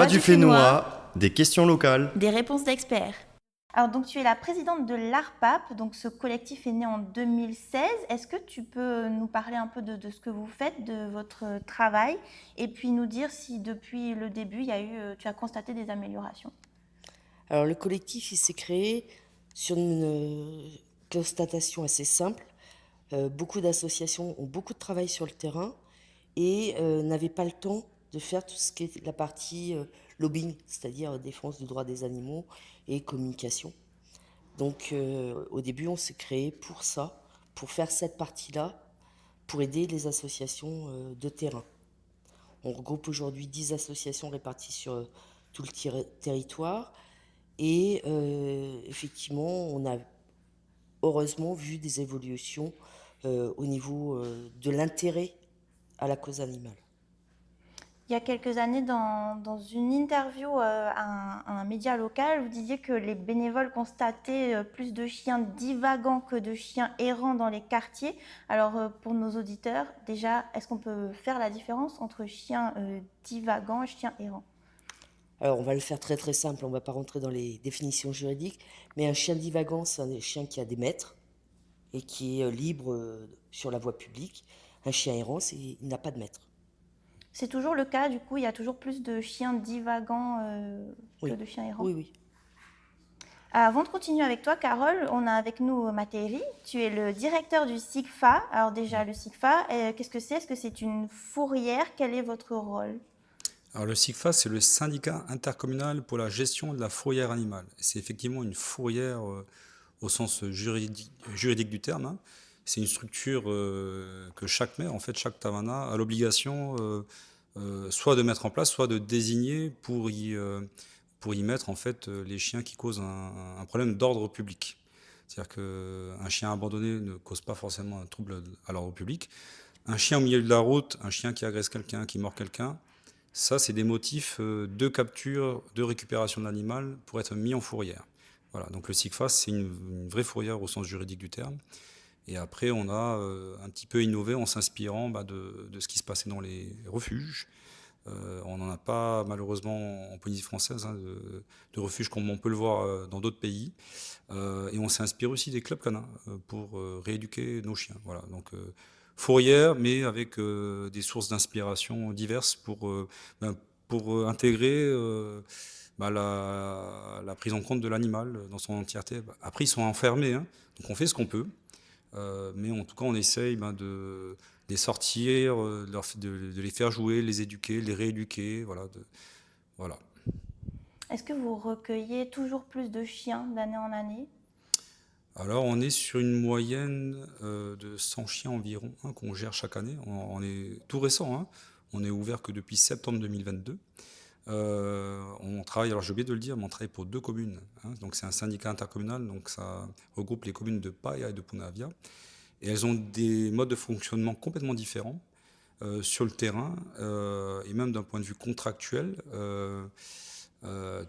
Voix du Fénois, des questions locales. Des réponses d'experts. Alors donc tu es la présidente de l'ARPAP, donc ce collectif est né en 2016. Est-ce que tu peux nous parler un peu de ce que vous faites, de votre travail, et puis nous dire si depuis le début tu as constaté des améliorations? Alors le collectif, il s'est créé sur une constatation assez simple. Beaucoup d'associations ont beaucoup de travail sur le terrain et n'avaient pas le temps de faire tout ce qui est la partie lobbying, c'est-à-dire défense du droit des animaux et communication. Donc au début, on s'est créé pour ça, pour faire cette partie-là, pour aider les associations de terrain. On regroupe aujourd'hui 10 associations réparties sur tout le territoire. Et effectivement, on a heureusement vu des évolutions au niveau de l'intérêt à la cause animale. Il y a quelques années, dans une interview à un média local, vous disiez que les bénévoles constataient plus de chiens divagants que de chiens errants dans les quartiers. Alors, pour nos auditeurs, déjà, est-ce qu'on peut faire la différence entre chiens divagants et chiens errants? Alors, on va le faire très très simple, on ne va pas rentrer dans les définitions juridiques, mais un chien divagant, c'est un chien qui a des maîtres et qui est libre sur la voie publique. Un chien errant, il n'a pas de maître. C'est toujours le cas, du coup, il y a toujours plus de chiens divagants que Oui. de chiens errants? Oui, oui. Avant de continuer avec toi, Carole, on a avec nous Mathéri. Tu es le directeur du SIGFA. Alors déjà, le SIGFA, qu'est-ce que c'est? Est-ce que c'est une fourrière? Quel est votre rôle? Alors le SIGFA, c'est le syndicat intercommunal pour la gestion de la fourrière animale. C'est effectivement une fourrière au sens juridique du terme, hein. C'est une structure que chaque maire, en fait, chaque tavana, a l'obligation soit de mettre en place, soit de désigner pour y mettre en fait les chiens qui causent un problème d'ordre public. C'est-à-dire qu'un chien abandonné ne cause pas forcément un trouble à l'ordre public. Un chien au milieu de la route, un chien qui agresse quelqu'un, qui mord quelqu'un, ça, c'est des motifs de capture, de récupération de l'animal pour être mis en fourrière. Voilà, donc le SIGFA, c'est une vraie fourrière au sens juridique du terme. Et après, on a un petit peu innové en s'inspirant de ce qui se passait dans les refuges. On n'en a pas malheureusement en Polynésie française, hein, de refuges comme on peut le voir dans d'autres pays. Et on s'inspire aussi des clubs canins pour rééduquer nos chiens. Voilà, donc fourrière, mais avec des sources d'inspiration diverses pour intégrer la prise en compte de l'animal dans son entièreté. Après, ils sont enfermés, hein, donc on fait ce qu'on peut. Mais en tout cas, on essaye de les sortir, de les faire jouer, les éduquer, les rééduquer. Voilà, voilà. Est-ce que vous recueillez toujours plus de chiens d'année en année? Alors, on est sur une moyenne de 100 chiens environ, hein, qu'on gère chaque année. On est tout récent, hein. On est ouvert que depuis septembre 2022. On travaille, alors j'ai oublié de le dire, mais on travaille pour 2 communes, hein. Donc c'est un syndicat intercommunal, donc ça regroupe les communes de Paia et de Punavia. Et elles ont des modes de fonctionnement complètement différents sur le terrain et même d'un point de vue contractuel.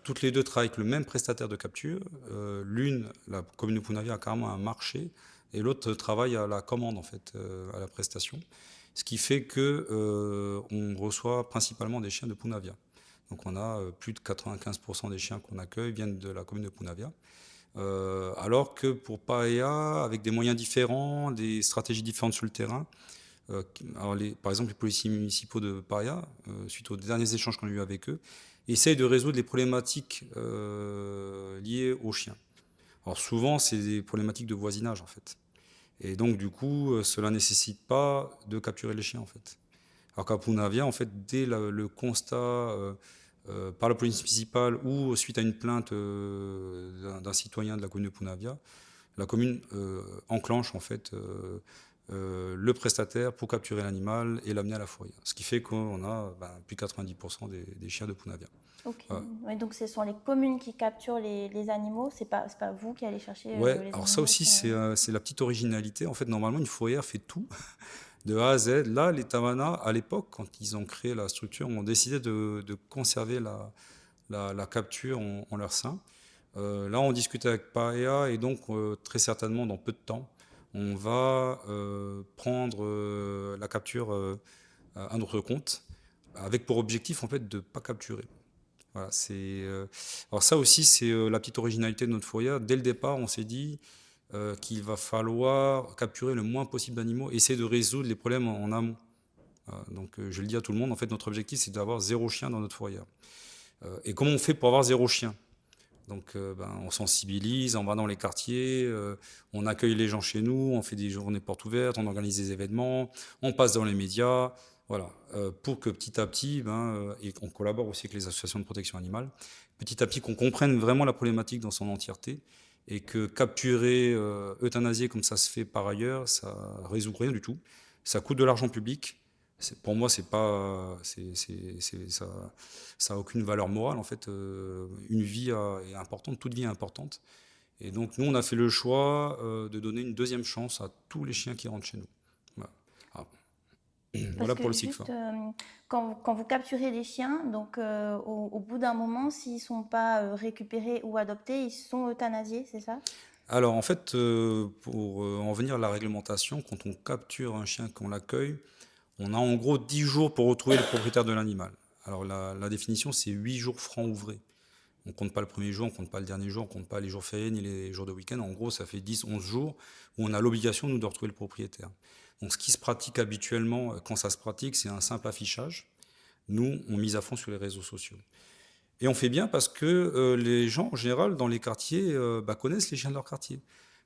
Toutes les deux travaillent avec le même prestataire de capture. L'une, la commune de Punavia, a carrément un marché et l'autre travaille à la commande, en fait, à la prestation. Ce qui fait que on reçoit principalement des chiens de Punavia. Donc on a plus de 95% des chiens qu'on accueille viennent de la commune de Punavia. Alors que pour Paea, avec des moyens différents, des stratégies différentes sur le terrain, alors par exemple les policiers municipaux de Paea, suite aux derniers échanges qu'on a eu avec eux, essayent de résoudre les problématiques liées aux chiens. Alors souvent c'est des problématiques de voisinage en fait. Et donc du coup cela ne nécessite pas de capturer les chiens en fait. Alors qu'à Punavia, en fait, dès le constat par la police municipale ou suite à une plainte d'un citoyen de la commune de Punavia, la commune enclenche en fait le prestataire pour capturer l'animal et l'amener à la fourrière. Ce qui fait qu'on a plus de 90% des chiens de Punavia. Ok. Voilà. Ouais, donc ce sont les communes qui capturent les animaux, c'est pas vous qui allez chercher les Ouais, animaux alors ça aussi, c'est la petite originalité. En fait, normalement, une fourrière fait tout. De A à Z. Là, les Tavana, à l'époque, quand ils ont créé la structure, ont décidé de conserver la capture en leur sein. Là, on discute avec Paea et donc, très certainement, dans peu de temps, on va prendre la capture à notre compte, avec pour objectif, en fait, de ne pas capturer. Voilà, alors ça aussi, c'est la petite originalité de notre foyer. Dès le départ, on s'est dit qu'il va falloir capturer le moins possible d'animaux, essayer de résoudre les problèmes en amont. Voilà, donc je le dis à tout le monde, en fait, notre objectif, c'est d'avoir 0 chien dans notre foyer. Et comment on fait pour avoir 0 chien? Donc on sensibilise, on va dans les quartiers, on accueille les gens chez nous, on fait des journées portes ouvertes, on organise des événements, on passe dans les médias, voilà, pour que petit à petit, et on collabore aussi avec les associations de protection animale, petit à petit qu'on comprenne vraiment la problématique dans son entièreté et que capturer, euthanasier comme ça se fait par ailleurs, ça résout rien du tout. Ça coûte de l'argent public. Pour moi, c'est pas, ça a aucune valeur morale en fait. Une vie est importante, toute vie est importante. Et donc nous, on a fait le choix de donner une deuxième chance à tous les chiens qui rentrent chez nous. Voilà, Ah, Parce voilà pour que le SIGFA. juste, quand vous capturez des chiens, donc au bout d'un moment, s'ils ne sont pas récupérés ou adoptés, ils sont euthanasiés, c'est ça? Alors en fait, pour en venir à la réglementation, quand on capture un chien, qu'on l'accueille, on a en gros 10 jours pour retrouver le propriétaire de l'animal. Alors la définition, c'est 8 jours francs ouvrés. On ne compte pas le premier jour, on ne compte pas le dernier jour, on ne compte pas les jours fériés ni les jours de week-end. En gros, ça fait 10, 11 jours où on a l'obligation, nous, de retrouver le propriétaire. Donc ce qui se pratique habituellement, quand ça se pratique, c'est un simple affichage. Nous, on mise à fond sur les réseaux sociaux. Et on fait bien parce que les gens, en général, dans les quartiers, connaissent les chiens de leur quartier.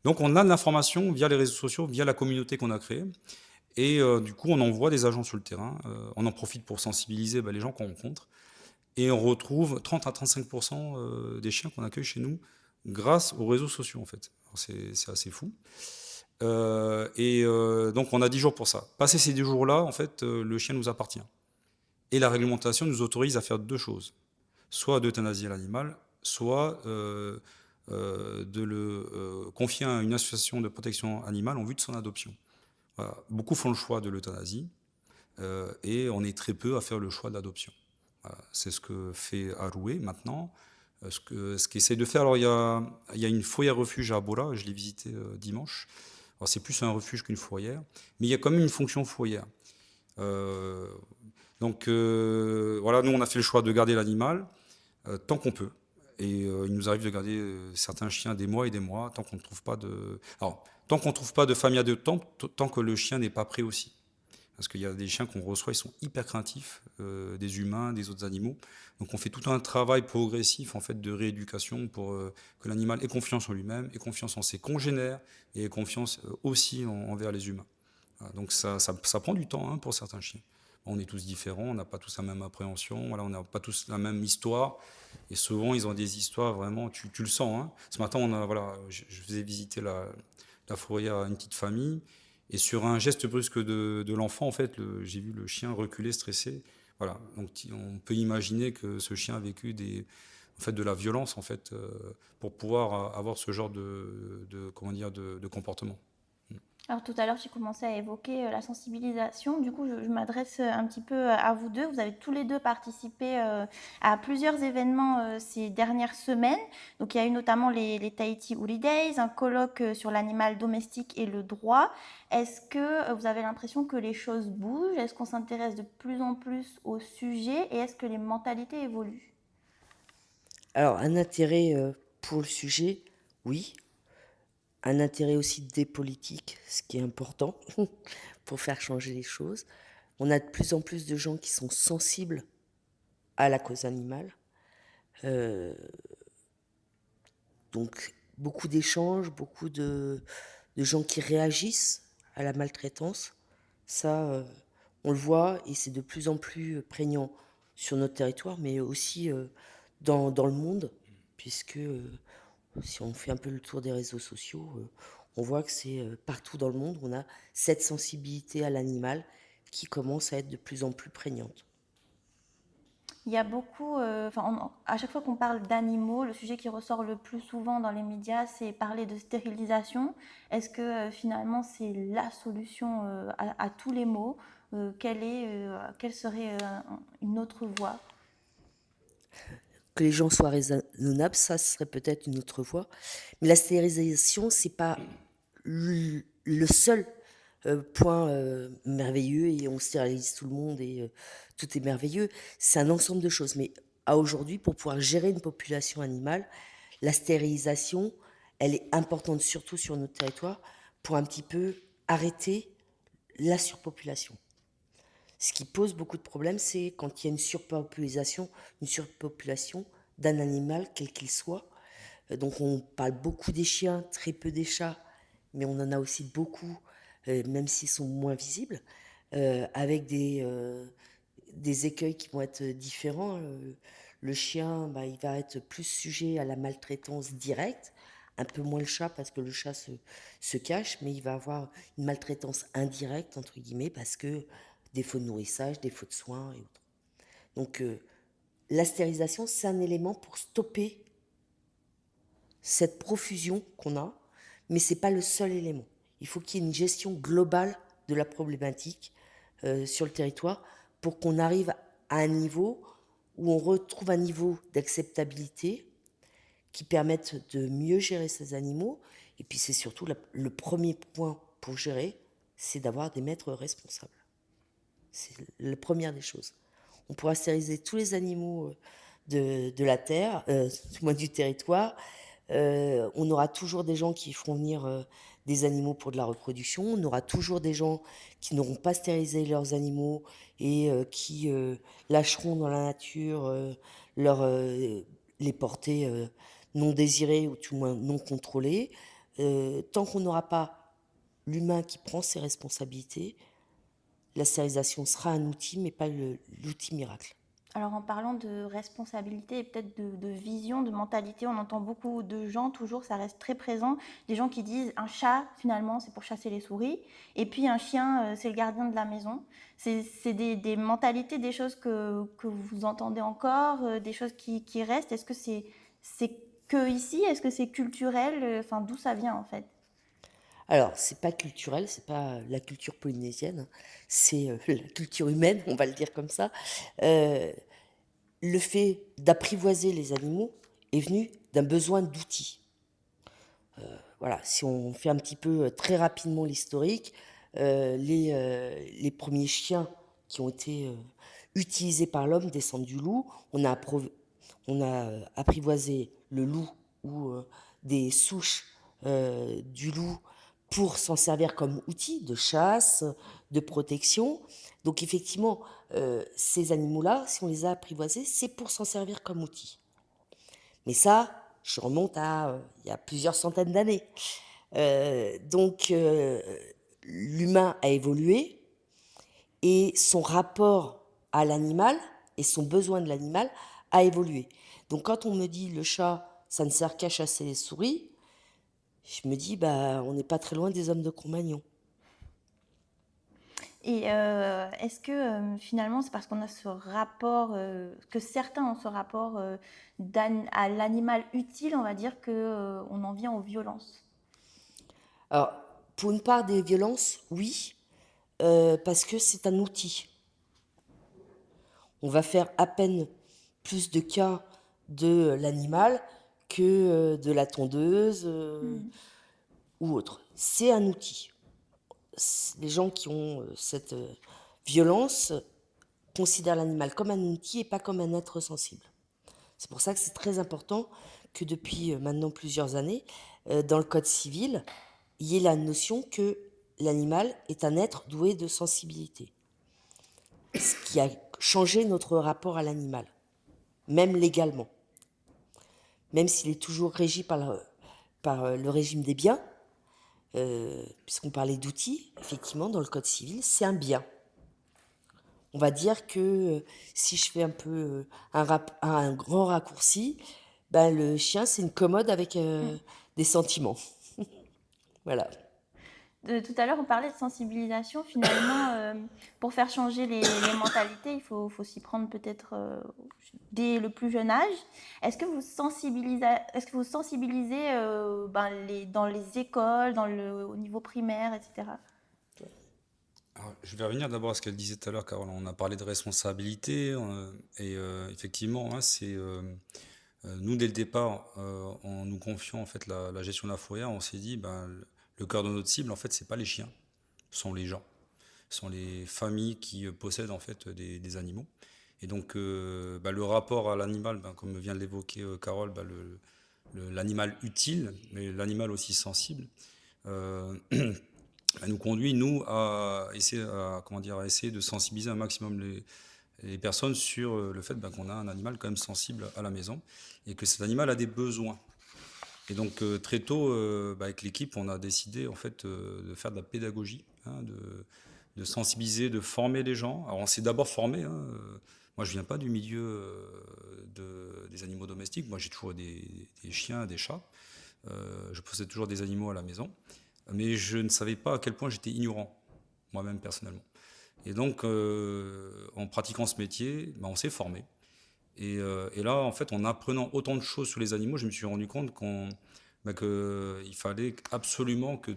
Donc on a de l'information via les réseaux sociaux, via la communauté qu'on a créée. Et du coup, on envoie des agents sur le terrain. On en profite pour sensibiliser les gens qu'on rencontre. Et on retrouve 30 à 35% des chiens qu'on accueille chez nous grâce aux réseaux sociaux, en fait. C'est assez fou. Donc, on a 10 jours pour ça. Passé ces 10 jours-là, en fait, le chien nous appartient. Et la réglementation nous autorise à faire deux choses. Soit d'euthanasier l'animal, soit de le confier à une association de protection animale en vue de son adoption. Voilà. Beaucoup font le choix de l'euthanasie et on est très peu à faire le choix de l'adoption. Voilà. C'est ce que fait Aroué maintenant. Ce qu'essaie de faire, alors il y a une fourrière refuge à Bora, je l'ai visité dimanche. Alors c'est plus un refuge qu'une fourrière, mais il y a quand même une fonction fourrière. Euh, voilà, nous on a fait le choix de garder l'animal tant qu'on peut. Et il nous arrive de garder certains chiens des mois et des mois tant qu'on ne trouve pas de. Alors, tant qu'on ne trouve pas de famille adoptante, tant que le chien n'est pas prêt aussi. Parce qu'il y a des chiens qu'on reçoit, ils sont hyper craintifs des humains, des autres animaux. Donc on fait tout un travail progressif en fait de rééducation pour que l'animal ait confiance en lui-même, ait confiance en ses congénères et ait confiance aussi envers les humains. Voilà, donc ça prend du temps pour certains chiens. On est tous différents, on n'a pas tous la même appréhension, voilà, on n'a pas tous la même histoire. Et souvent, ils ont des histoires vraiment, tu le sens. Ce matin, je faisais visiter la fourrière à une petite famille. Et sur un geste brusque de l'enfant, en fait, j'ai vu le chien reculer, stressé. Voilà. Donc, on peut imaginer que ce chien a vécu en fait, de la violence, en fait, pour pouvoir avoir ce genre de comportement. Alors tout à l'heure, tu commençais à évoquer la sensibilisation. Du coup, je m'adresse un petit peu à vous deux. Vous avez tous les deux participé à plusieurs événements ces dernières semaines. Donc il y a eu notamment les Tahiti Woolly Days, un colloque sur l'animal domestique et le droit. Est-ce que vous avez l'impression que les choses bougent? Est-ce qu'on s'intéresse de plus en plus au sujet? Et est-ce que les mentalités évoluent? Alors, un intérêt pour le sujet, oui. Un intérêt aussi des politiques, ce qui est important pour faire changer les choses. On a de plus en plus de gens qui sont sensibles à la cause animale. Euh, donc, beaucoup d'échanges, beaucoup de gens qui réagissent à la maltraitance. Ça, on le voit et c'est de plus en plus prégnant sur notre territoire, mais aussi dans le monde, puisque si on fait un peu le tour des réseaux sociaux, on voit que c'est partout dans le monde, on a cette sensibilité à l'animal qui commence à être de plus en plus prégnante. Il y a beaucoup, à chaque fois qu'on parle d'animaux, le sujet qui ressort le plus souvent dans les médias, c'est parler de stérilisation. Est-ce que finalement c'est la solution à tous les maux? Quelle serait une autre voie? Que les gens soient raisonnables, ça serait peut-être une autre voie. Mais la stérilisation, c'est pas le seul point merveilleux et on stérilise tout le monde et tout est merveilleux. C'est un ensemble de choses. Mais à aujourd'hui, pour pouvoir gérer une population animale, la stérilisation, elle est importante, surtout sur notre territoire, pour un petit peu arrêter la surpopulation. Ce qui pose beaucoup de problèmes, c'est quand il y a une surpopulation d'un animal, quel qu'il soit. Donc on parle beaucoup des chiens, très peu des chats, mais on en a aussi beaucoup, même s'ils sont moins visibles, avec des écueils qui vont être différents. Le chien, bah, il va être plus sujet à la maltraitance directe, un peu moins le chat parce que le chat se cache, mais il va avoir une maltraitance indirecte, entre guillemets, parce que défaut de nourrissage, défaut de soins et autres. Donc la stérilisation, c'est un élément pour stopper cette profusion qu'on a, mais ce n'est pas le seul élément. Il faut qu'il y ait une gestion globale de la problématique sur le territoire pour qu'on arrive à un niveau où on retrouve un niveau d'acceptabilité qui permette de mieux gérer ces animaux. Et puis c'est surtout le premier point pour gérer, c'est d'avoir des maîtres responsables. C'est la première des choses. On pourra stériliser tous les animaux de la terre, du moins du territoire. On aura toujours des gens qui feront venir des animaux pour de la reproduction. On aura toujours des gens qui n'auront pas stérilisé leurs animaux et qui lâcheront dans la nature les portées non désirées ou tout moins non contrôlées. Tant qu'on n'aura pas l'humain qui prend ses responsabilités, la stérilisation sera un outil, mais pas l'outil miracle. Alors en parlant de responsabilité et peut-être de vision, de mentalité, on entend beaucoup de gens, toujours ça reste très présent, des gens qui disent un chat finalement c'est pour chasser les souris et puis un chien c'est le gardien de la maison. C'est des mentalités, des choses que vous entendez encore, des choses qui restent. Est-ce que c'est que ici? Est-ce que c'est culturel? Enfin, d'où ça vient en fait? Alors, c'est pas culturel, c'est pas la culture polynésienne, hein, c'est la culture humaine, on va le dire comme ça. Euh, le fait d'apprivoiser les animaux est venu d'un besoin d'outils. Voilà, si on fait un petit peu très rapidement l'historique, les premiers chiens qui ont été utilisés par l'homme descendent du loup. On a apprivoisé le loup ou des souches du loup pour s'en servir comme outil de chasse, de protection. Donc effectivement, ces animaux-là, si on les a apprivoisés, c'est pour s'en servir comme outil. Mais ça, je remonte à il y a plusieurs centaines d'années. Donc l'humain a évolué et son rapport à l'animal et son besoin de l'animal a évolué. Donc quand on me dit le chat, ça ne sert qu'à chasser les souris, je me dis, bah, on n'est pas très loin des hommes de Cro-Magnon. Et est-ce que finalement c'est parce qu'on a ce rapport, que certains ont ce rapport à l'animal utile, on va dire, qu'on en vient aux violences? Alors, pour une part des violences, oui, parce que c'est un outil. On va faire à peine plus de cas de l'animal que de la tondeuse ou autre. C'est un outil. Les gens qui ont cette violence considèrent l'animal comme un outil et pas comme un être sensible. C'est pour ça que c'est très important que depuis maintenant plusieurs années, dans le Code civil, il y ait la notion que l'animal est un être doué de sensibilité. Ce qui a changé notre rapport à l'animal, même légalement. Même s'il est toujours régi par le régime des biens, puisqu'on parlait d'outils, effectivement, dans le Code civil, c'est un bien. On va dire que si je fais un peu un grand raccourci, ben, le chien, c'est une commode avec des sentiments. Voilà. Tout à l'heure, on parlait de sensibilisation. Finalement, pour faire changer les mentalités, il faut s'y prendre peut-être dès le plus jeune âge. Est-ce que vous sensibilisez dans les écoles, au niveau primaire, etc.? Alors, je vais revenir d'abord à ce qu'elle disait tout à l'heure, Carole. On a parlé de responsabilité, et effectivement, hein, nous dès le départ, en nous confiant en fait la gestion de la fourrière, on s'est dit, ben, le cœur de notre cible, en fait, c'est pas les chiens, ce sont les gens, ce sont les familles qui possèdent en fait des animaux. Et donc, le rapport à l'animal, comme vient de l'évoquer Carole, l'animal utile, mais l'animal aussi sensible, euh, nous conduit, nous, à essayer, à essayer de sensibiliser un maximum les personnes sur le fait qu'on a un animal quand même sensible à la maison et que cet animal a des besoins. Et donc très tôt, avec l'équipe, on a décidé en fait de faire de la pédagogie, hein, de sensibiliser, de former les gens. Alors on s'est d'abord formé. Hein, moi, je viens pas du milieu des animaux domestiques. Moi, j'ai toujours des chiens, des chats. Je possède toujours des animaux à la maison, mais je ne savais pas à quel point j'étais ignorant, moi-même personnellement. Et donc, en pratiquant ce métier, on s'est formé. Et là, en fait, en apprenant autant de choses sur les animaux, je me suis rendu compte qu'il fallait absolument que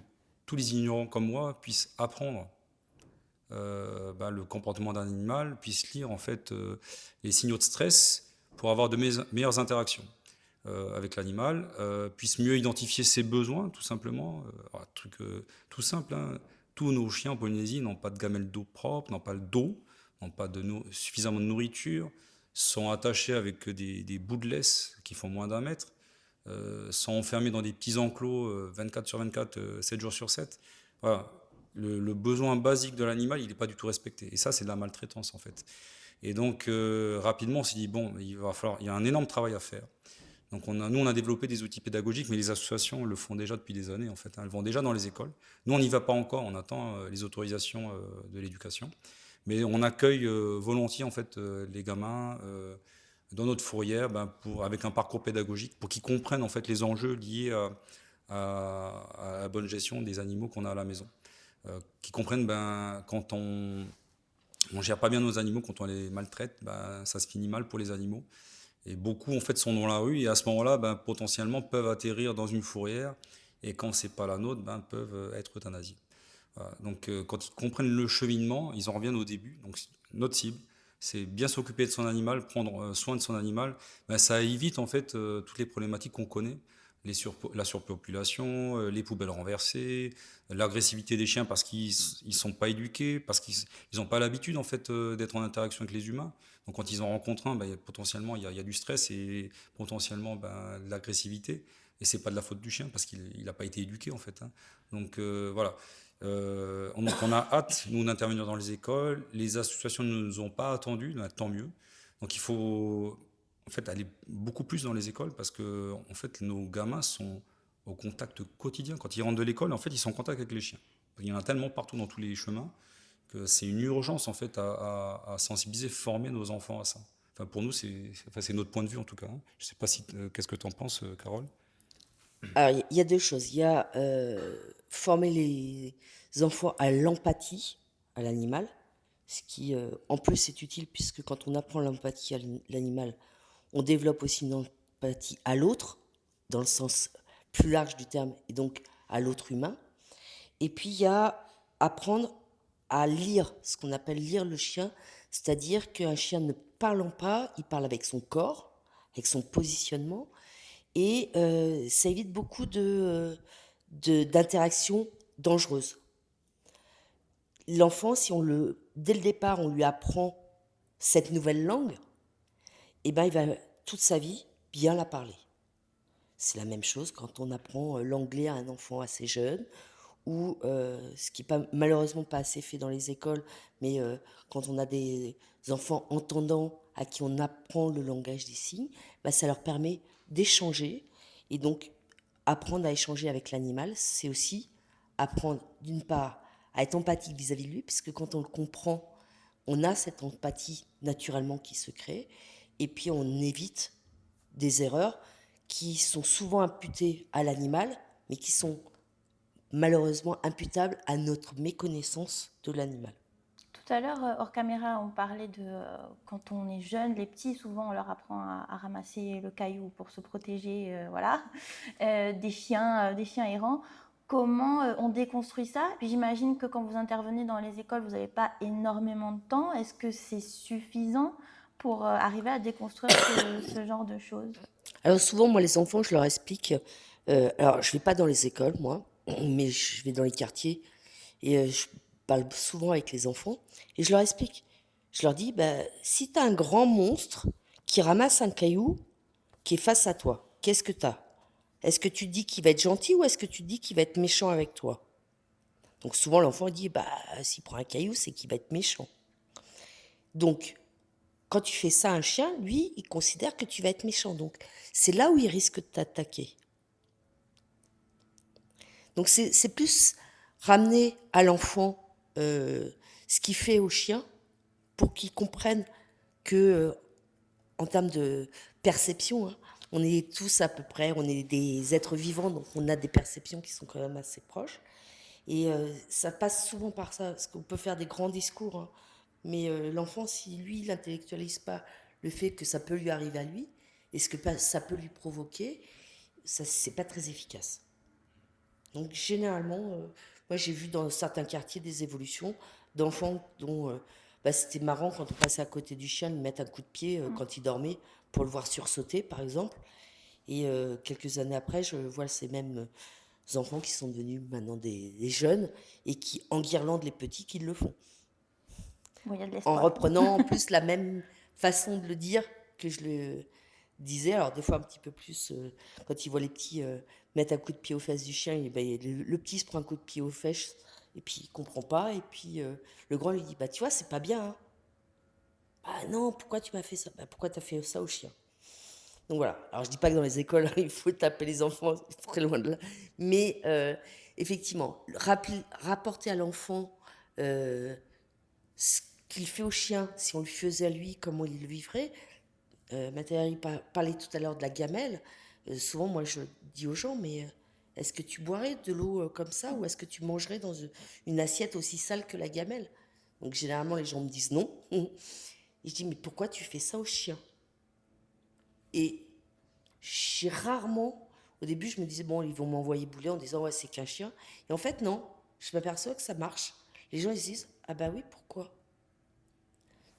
tous les ignorants comme moi puissent apprendre le comportement d'un animal, puissent lire en fait les signaux de stress pour avoir de meilleures interactions avec l'animal, puissent mieux identifier ses besoins, tout simplement. Un truc tout simple, hein. Tous nos chiens en Polynésie n'ont pas de gamelle d'eau propre, n'ont pas d'eau, n'ont pas suffisamment de nourriture, sont attachés avec des bouts de laisse qui font moins d'un mètre, sont enfermés dans des petits enclos 24 sur 24, 7 jours sur 7. Voilà. Le besoin basique de l'animal, il n'est pas du tout respecté. Et ça, c'est de la maltraitance, en fait. Et donc, rapidement, on s'est dit, bon, il y a un énorme travail à faire. Donc, nous, on a développé des outils pédagogiques, mais les associations le font déjà depuis des années, en fait, hein. Elles vont déjà dans les écoles. Nous, on n'y va pas encore, on attend les autorisations de l'éducation. Mais on accueille volontiers en fait les gamins dans notre fourrière avec un parcours pédagogique pour qu'ils comprennent en fait les enjeux liés à la bonne gestion des animaux qu'on a à la maison. Qu'ils comprennent quand on gère pas bien nos animaux, quand on les maltraite, ça se finit mal pour les animaux. Et beaucoup en fait sont dans la rue et à ce moment-là potentiellement peuvent atterrir dans une fourrière et quand c'est pas la nôtre peuvent être euthanasiés. Voilà. Donc quand ils comprennent le cheminement, ils en reviennent au début. Donc notre cible, c'est bien s'occuper de son animal, prendre soin de son animal. Ça évite en fait toutes les problématiques qu'on connaît, la surpopulation, les poubelles renversées, l'agressivité des chiens parce qu'ils ne sont pas éduqués, parce qu'ils n'ont pas l'habitude en fait d'être en interaction avec les humains. Donc quand ils en rencontrent un, potentiellement il y a du stress et potentiellement de l'agressivité. Et c'est pas de la faute du chien parce qu'il n'a pas été éduqué en fait, hein. Donc voilà. Donc on a hâte, nous, d'intervenir dans les écoles. Les associations ne nous ont pas attendus, tant mieux. Donc il faut en fait aller beaucoup plus dans les écoles parce que en fait nos gamins sont au contact quotidien. Quand ils rentrent de l'école, en fait ils sont en contact avec les chiens. Il y en a tellement partout dans tous les chemins que c'est une urgence en fait à sensibiliser, former nos enfants à ça. Enfin pour nous c'est notre point de vue en tout cas, hein. Je sais pas si qu'est-ce que tu en penses, Carole? Alors, il y a deux choses. Il y a former les enfants à l'empathie à l'animal, ce qui, en plus, est utile puisque quand on apprend l'empathie à l'animal, on développe aussi une empathie à l'autre, dans le sens plus large du terme, et donc à l'autre humain. Et puis, il y a apprendre à lire, ce qu'on appelle lire le chien, c'est-à-dire qu'un chien ne parlant pas, il parle avec son corps, avec son positionnement, et ça évite beaucoup d'interactions dangereuses. L'enfant, si dès le départ, on lui apprend cette nouvelle langue, il va toute sa vie bien la parler. C'est la même chose quand on apprend l'anglais à un enfant assez jeune, ou ce qui n'est malheureusement pas assez fait dans les écoles, mais quand on a des enfants entendants à qui on apprend le langage des signes, ça leur permet d'échanger. Et donc, apprendre à échanger avec l'animal, c'est aussi apprendre, d'une part, à être empathique vis-à-vis de lui, puisque quand on le comprend, on a cette empathie naturellement qui se crée, et puis on évite des erreurs qui sont souvent imputées à l'animal, mais qui sont malheureusement imputable à notre méconnaissance de l'animal. Tout à l'heure, hors caméra, on parlait de quand on est jeune, les petits, souvent on leur apprend à ramasser le caillou pour se protéger, voilà, des chiens errants. Comment on déconstruit ça? Puis j'imagine que quand vous intervenez dans les écoles, vous n'avez pas énormément de temps. Est-ce que c'est suffisant pour arriver à déconstruire ce genre de choses? Alors souvent, moi, les enfants, je leur explique. Alors, je vais pas dans les écoles, moi, mais je vais dans les quartiers et je parle souvent avec les enfants et je leur explique Je leur dis, bah, si tu as un grand monstre qui ramasse un caillou qui est face à toi, qu'est-ce que tu as? Est-ce que tu te dis qu'il va être gentil ou est-ce que tu te dis qu'il va être méchant avec toi? Donc souvent l'enfant il dit, bah, s'il prend un caillou, c'est qu'il va être méchant. Donc, quand tu fais ça à un chien, lui, il considère que tu vas être méchant. Donc, c'est là où il risque de t'attaquer. Donc, c'est plus ramener à l'enfant ce qu'il fait au chien pour qu'il comprenne que, en termes de perception, hein, on est tous à peu près, on est des êtres vivants, donc on a des perceptions qui sont quand même assez proches. Et ça passe souvent par ça, parce qu'on peut faire des grands discours, hein, mais l'enfant, si lui, il n'intellectualise pas le fait que ça peut lui arriver à lui, et ce que ça peut lui provoquer, ça, c'est pas très efficace. Donc généralement, moi j'ai vu dans certains quartiers des évolutions d'enfants dont bah, c'était marrant quand on passait à côté du chien, lui mettre un coup de pied quand il dormait pour le voir sursauter par exemple. Et quelques années après, je vois ces mêmes enfants qui sont devenus maintenant des jeunes et qui enguirlandent les petits qui le font. Bon, il y a de En l'espoir. reprenant en plus la même façon de le dire que je le disais. Alors des fois un petit peu plus, quand il voit les petits mettre un coup de pied aux fesses du chien, et ben, le petit se prend un coup de pied aux fesses et puis il comprend pas. Et puis le grand lui dit, bah tu vois, c'est pas bien, hein. Ah non, pourquoi tu m'as fait ça? Bah, pourquoi tu as fait ça au chien? Donc voilà. Alors je dis pas que dans les écoles, il faut taper les enfants, c'est très loin de là. Mais effectivement, rapporter à l'enfant ce qu'il fait au chien, si on le faisait à lui, comment il le vivrait. Mathieu parlait tout à l'heure de la gamelle. Souvent, moi, je dis aux gens, mais est-ce que tu boirais de l'eau comme ça ou est-ce que tu mangerais dans une assiette aussi sale que la gamelle? Donc généralement, les gens me disent non. Et je dis, mais pourquoi tu fais ça au chien? Et j'ai rarement, au début, je me disais, bon, ils vont m'envoyer bouler en disant, ouais, c'est qu'un chien. Et en fait, non, je m'aperçois que ça marche. Les gens, ils se disent, ah bah oui, pourquoi?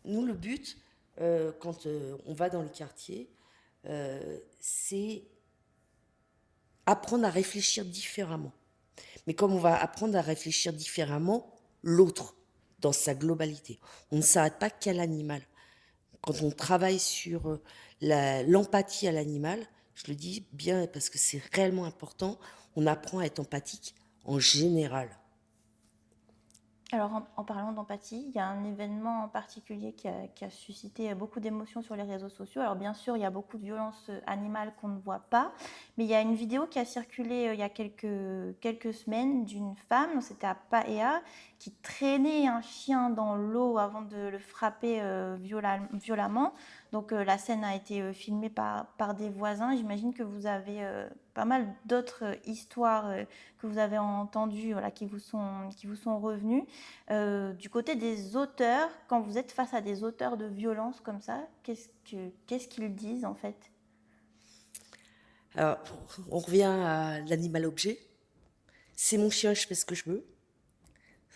Nous, le but, quand on va dans les quartiers, c'est apprendre à réfléchir différemment. Mais comme on va apprendre à réfléchir différemment, l'autre, dans sa globalité. On ne s'arrête pas qu'à l'animal. Quand on travaille sur l'empathie à l'animal, je le dis bien parce que c'est réellement important, on apprend à être empathique en général. Alors, en parlant d'empathie, il y a un événement en particulier qui a suscité beaucoup d'émotions sur les réseaux sociaux. Alors, bien sûr, il y a beaucoup de violences animales qu'on ne voit pas, mais il y a une vidéo qui a circulé il y a quelques semaines d'une femme, c'était à Paea, qui traînait un chien dans l'eau avant de le frapper violemment. Donc, la scène a été filmée par des voisins. J'imagine que vous avez pas mal d'autres histoires que vous avez entendues, voilà, qui vous sont revenues. Du côté des auteurs, quand vous êtes face à des auteurs de violence comme ça, qu'est-ce qu'ils disent en fait? Alors, on revient à l'animal objet. C'est mon chien, je fais ce que je veux.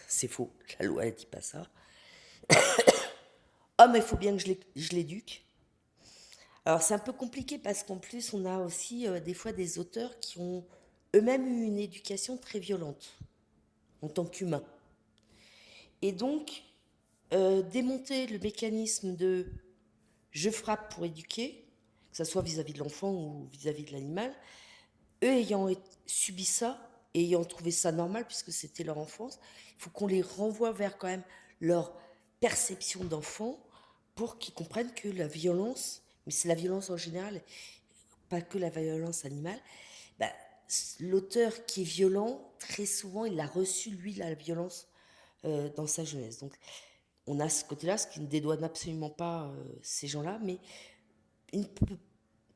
C'est faux, la loi ne dit pas ça. Oh, mais il faut bien que je l'éduque. Alors, c'est un peu compliqué parce qu'en plus, on a aussi des fois des auteurs qui ont eux-mêmes eu une éducation très violente en tant qu'humains. Et donc, démonter le mécanisme de je frappe pour éduquer, que ce soit vis-à-vis de l'enfant ou vis-à-vis de l'animal, eux ayant subi ça et ayant trouvé ça normal puisque c'était leur enfance, il faut qu'on les renvoie vers quand même leur perception d'enfant pour qu'ils comprennent que la violence, mais c'est la violence en général, pas que la violence animale, bah, l'auteur qui est violent, très souvent, il a reçu, lui, la violence dans sa jeunesse. Donc, on a ce côté-là, ce qui ne dédouane absolument pas ces gens-là, mais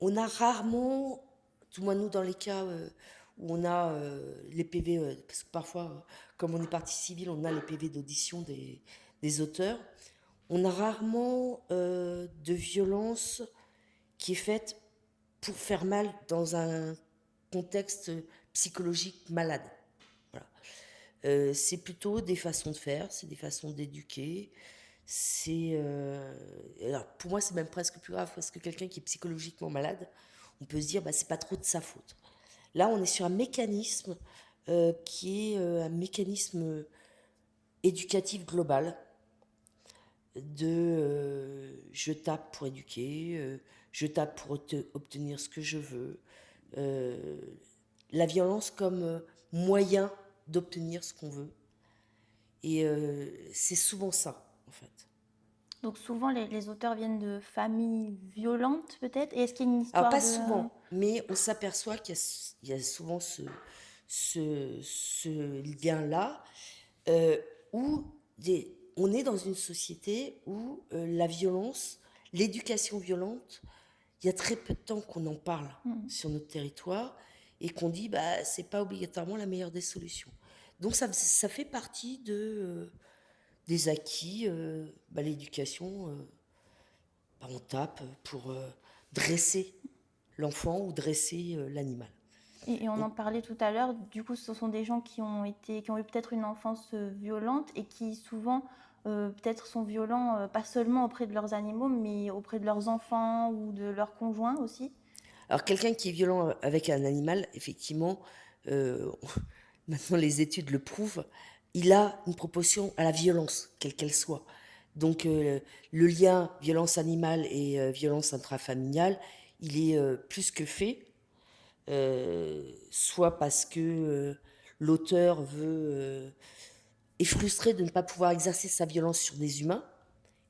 on a rarement, tout moins nous dans les cas où on a les PV, parce que parfois, comme on est partie civile, on a les PV d'audition des auteurs, on a rarement de violence qui est faite pour faire mal dans un contexte psychologique malade. Voilà. C'est plutôt des façons de faire, c'est des façons d'éduquer. Alors pour moi, c'est même presque plus grave parce que quelqu'un qui est psychologiquement malade, on peut se dire, bah, c'est pas trop de sa faute. Là, on est sur un mécanisme qui est un mécanisme éducatif global. je tape pour éduquer, je tape pour obtenir ce que je veux. Euh, la violence comme moyen d'obtenir ce qu'on veut. Et c'est souvent ça, en fait. Donc souvent, les auteurs viennent de familles violentes, peut-être. Et est-ce qu'il y a une Alors, histoire pas de... souvent, mais on s'aperçoit qu'il y a souvent ce lien-là euh, où on est dans une société où la violence, l'éducation violente, il y a très peu de temps qu'on en parle sur notre territoire et qu'on dit bah c'est pas obligatoirement la meilleure des solutions. Donc ça fait partie des acquis, l'éducation, on tape pour dresser l'enfant ou dresser l'animal. Et on Donc, en parlait tout à l'heure, du coup, ce sont des gens qui ont eu peut-être une enfance violente et qui souvent, peut-être sont violents, pas seulement auprès de leurs animaux, mais auprès de leurs enfants ou de leurs conjoints aussi. alors quelqu'un qui est violent avec un animal, effectivement, euh, maintenant les études le prouvent, il a une proportion à la violence, quelle qu'elle soit. Donc le lien violence animale et violence intrafamiliale, il est plus que fait, soit parce que l'auteur est frustré de ne pas pouvoir exercer sa violence sur des humains,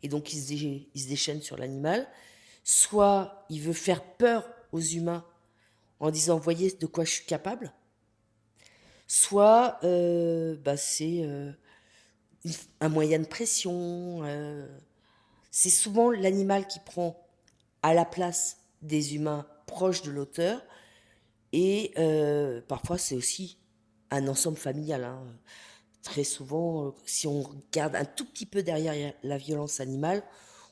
et donc il se déchaîne sur l'animal, soit il veut faire peur aux humains en disant voyez de quoi je suis capable, soit c'est un moyen de pression. C'est souvent l'animal qui prend à la place des humains proches de l'auteur, et parfois c'est aussi un ensemble familial. Hein. Très souvent, si on regarde un tout petit peu derrière la violence animale,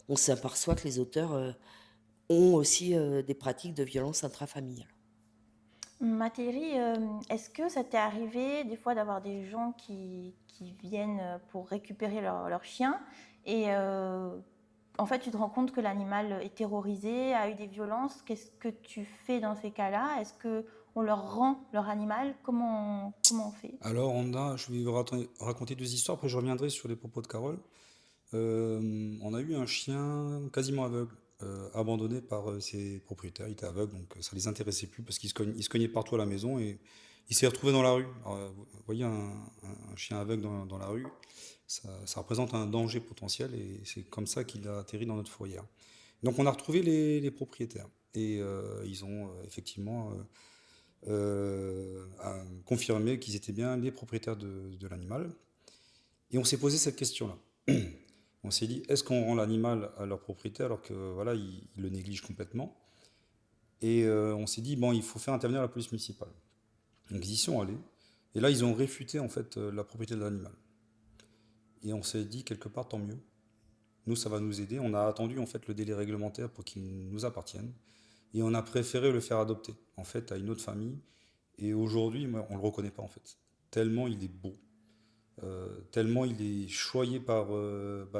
on s'aperçoit que les auteurs ont aussi des pratiques de violence intrafamiliale. Mathéri, est-ce que ça t'est arrivé des fois d'avoir des gens qui viennent pour récupérer leur chien et en fait tu te rends compte que l'animal est terrorisé, a eu des violences, qu'est-ce que tu fais dans ces cas-là? Est-ce qu'on leur rend leur animal? Comment on fait? Alors, je vais vous raconter deux histoires, après je reviendrai sur les propos de Carole. On a eu un chien quasiment aveugle, abandonné par ses propriétaires. Il était aveugle, donc ça les intéressait plus parce il se cognait partout à la maison et il s'est retrouvé dans la rue. Alors, vous voyez, un chien aveugle dans la rue, ça représente un danger potentiel et c'est comme ça qu'il a atterri dans notre fourrière. Donc on a retrouvé les propriétaires et ils ont effectivement confirmé qu'ils étaient bien les propriétaires de l'animal. Et on s'est posé cette question-là. On s'est dit, est-ce qu'on rend l'animal à leur propriétaire alors que voilà, ils le négligent complètement? Et on s'est dit, bon, il faut faire intervenir la police municipale. Donc ils y sont allés. Et là, ils ont réfuté en fait la propriété de l'animal. Et on s'est dit, quelque part, tant mieux. Nous, ça va nous aider. On a attendu en fait le délai réglementaire pour qu'il nous appartienne. Et on a préféré le faire adopter en fait à une autre famille. Et aujourd'hui, on ne le reconnaît pas en fait. Tellement il est beau. Tellement il est choyé par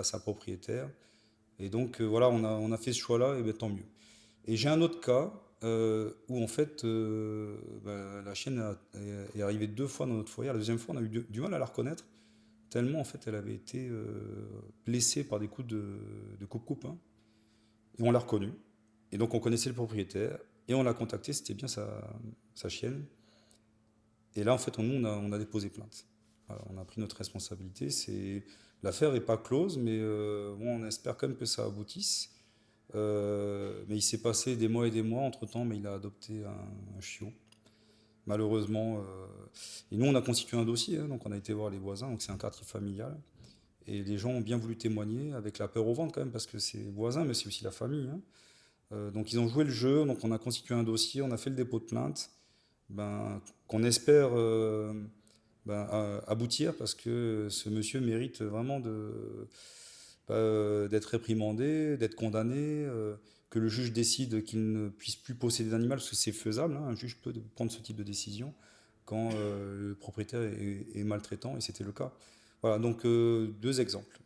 sa propriétaire. Et donc voilà, on a fait ce choix-là, et ben, tant mieux. Et j'ai un autre cas où en fait la chienne est arrivée deux fois dans notre foyer. La deuxième fois, on a eu du mal à la reconnaître, tellement en fait elle avait été blessée par des coups de coupe-coupe. Hein. Et on l'a reconnue. Et donc on connaissait le propriétaire, et on l'a contacté, c'était bien sa chienne. Et là en fait on a déposé plainte. Voilà, on a pris notre responsabilité. L'affaire n'est pas close, mais bon, on espère quand même que ça aboutisse. Mais il s'est passé des mois et des mois entre-temps, mais il a adopté un chiot, malheureusement. Et nous, on a constitué un dossier, hein, donc on a été voir les voisins, donc c'est un quartier familial. Et les gens ont bien voulu témoigner, avec la peur au ventre quand même, parce que c'est les voisins, mais c'est aussi la famille. Hein. Donc ils ont joué le jeu, donc on a constitué un dossier, on a fait le dépôt de plainte, qu'on espère aboutir, parce que ce monsieur mérite vraiment d'être réprimandé, d'être condamné, que le juge décide qu'il ne puisse plus posséder d'animal, parce que c'est faisable, hein, un juge peut prendre ce type de décision quand le propriétaire est maltraitant, et c'était le cas. Voilà, donc deux exemples.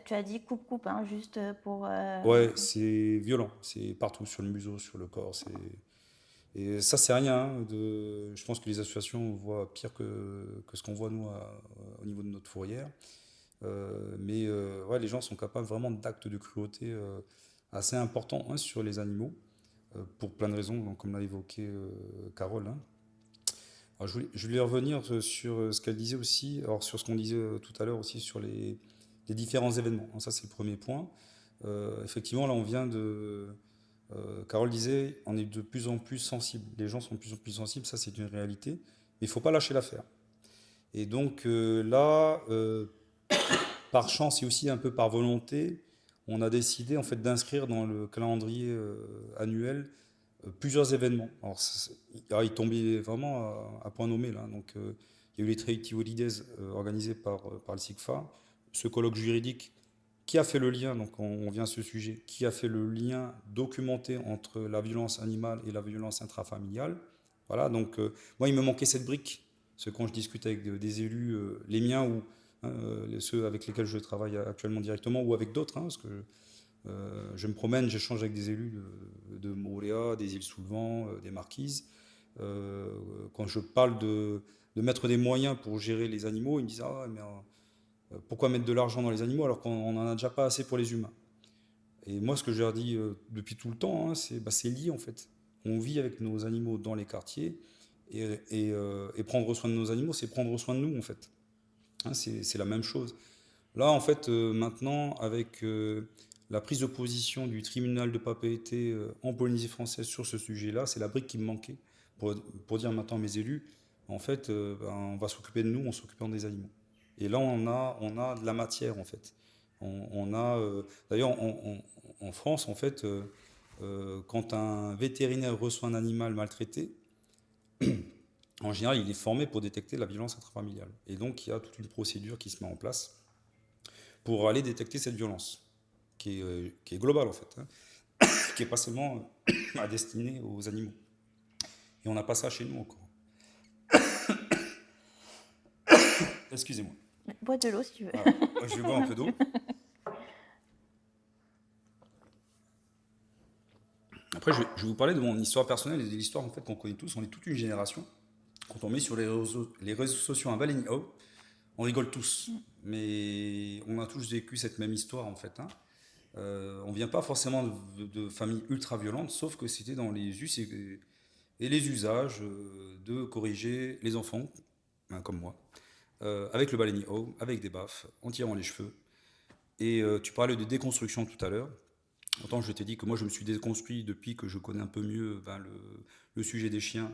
Tu as dit coupe-coupe, hein, juste pour... Ouais, c'est violent, c'est partout, sur le museau, sur le corps, et ça, c'est rien. Hein, je pense que les associations voient pire que ce qu'on voit, nous, au niveau de notre fourrière. Ouais, les gens sont capables vraiment d'actes de cruauté assez importants, hein, sur les animaux, pour plein de raisons, donc, comme l'a évoqué Carole, hein. Alors, je voulais revenir sur ce qu'elle disait aussi, alors sur ce qu'on disait tout à l'heure aussi sur les différents événements. Alors, ça, c'est le premier point. Effectivement, là, Carole disait, on est de plus en plus sensible. Les gens sont de plus en plus sensibles, ça, c'est une réalité. Mais il ne faut pas lâcher l'affaire. Et donc là, par chance et aussi un peu par volonté, on a décidé en fait d'inscrire dans le calendrier annuel plusieurs événements. Alors, il tombait vraiment à point nommé là. Donc, il y a eu les Treaty Holidays organisés par le SIGFA, ce colloque juridique qui a fait le lien, donc on vient à ce sujet, qui a fait le lien documenté entre la violence animale et la violence intrafamiliale. Voilà, donc moi, il me manquait cette brique. Parce que quand je discute avec des élus, les miens ou hein, ceux avec lesquels je travaille actuellement directement ou avec d'autres, hein, parce que je me promène, j'échange avec des élus de Mooréa, des îles sous le vent, des Marquises. Quand je parle de mettre des moyens pour gérer les animaux, ils me disent ah, mais pourquoi mettre de l'argent dans les animaux alors qu'on n'en a déjà pas assez pour les humains? Et moi, ce que je leur dis depuis tout le temps, hein, c'est lié en fait. On vit avec nos animaux dans les quartiers et prendre soin de nos animaux, c'est prendre soin de nous en fait. Hein, c'est la même chose. Là, en fait, maintenant, avec la prise de position du tribunal de Papeete en Polynésie française sur ce sujet-là, c'est la brique qui me manquait pour dire maintenant à mes élus, en fait, on va s'occuper de nous en s'occupant des animaux. Et là, on a de la matière, en fait. D'ailleurs, en France, en fait, quand un vétérinaire reçoit un animal maltraité, en général, il est formé pour détecter la violence intrafamiliale. Et donc, il y a toute une procédure qui se met en place pour aller détecter cette violence, qui est globale, en fait, hein, qui n'est pas seulement à destinée aux animaux. Et on n'a pas ça chez nous encore. Excusez-moi. Bois de l'eau si tu veux. Voilà. Je vais boire un peu d'eau. Après, je vais vous parler de mon histoire personnelle et de l'histoire en fait, qu'on connaît tous. On est toute une génération. Quand on met sur les réseaux sociaux un Baleni Ho, on rigole tous. Mais on a tous vécu cette même histoire en fait, hein. On ne vient pas forcément de familles ultra violentes, sauf que c'était dans les us et les usages de corriger les enfants, hein, comme moi, avec le Baleni Ho, avec des baffes, en tirant les cheveux. Et tu parlais de déconstruction tout à l'heure. Autant je t'ai dit que moi je me suis déconstruit depuis que je connais un peu mieux le sujet des chiens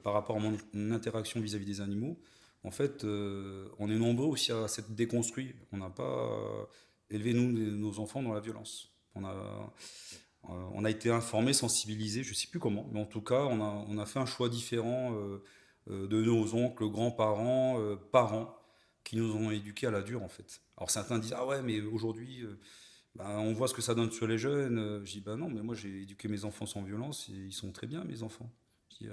par rapport à mon interaction vis-à-vis des animaux. En fait, on est nombreux aussi à s'être déconstruits. On n'a pas élevé nos enfants dans la violence. On a été informés, sensibilisés, je ne sais plus comment, mais en tout cas, on a fait un choix différent de nos oncles, grands-parents, parents, qui nous ont éduqués à la dure en fait. Alors certains disent ah ouais, mais aujourd'hui bah, on voit ce que ça donne sur les jeunes. Je dis, bah non, mais moi j'ai éduqué mes enfants sans violence et ils sont très bien, mes enfants. Je dis,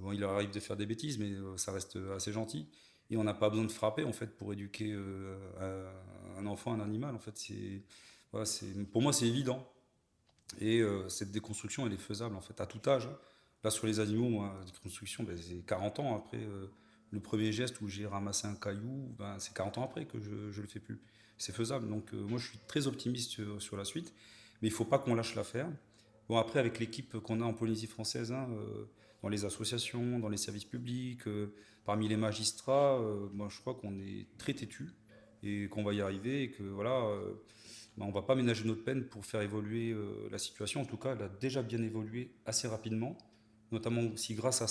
bon, il leur arrive de faire des bêtises, mais ça reste assez gentil. Et on n'a pas besoin de frapper en fait pour éduquer un enfant, un animal. En fait, voilà, pour moi c'est évident. Et cette déconstruction, elle est faisable en fait à tout âge, hein. Là sur les animaux, moi, la déconstruction, ben, c'est 40 ans après le premier geste où j'ai ramassé un caillou, ben, c'est 40 ans après que je ne le fais plus. C'est faisable. Donc moi je suis très optimiste sur la suite, mais il ne faut pas qu'on lâche l'affaire. Bon après avec l'équipe qu'on a en Polynésie française, hein, dans les associations, dans les services publics, parmi les magistrats, moi je crois qu'on est très têtu et qu'on va y arriver et que voilà, ben, on ne va pas ménager notre peine pour faire évoluer la situation. En tout cas, elle a déjà bien évolué assez rapidement, notamment aussi grâce à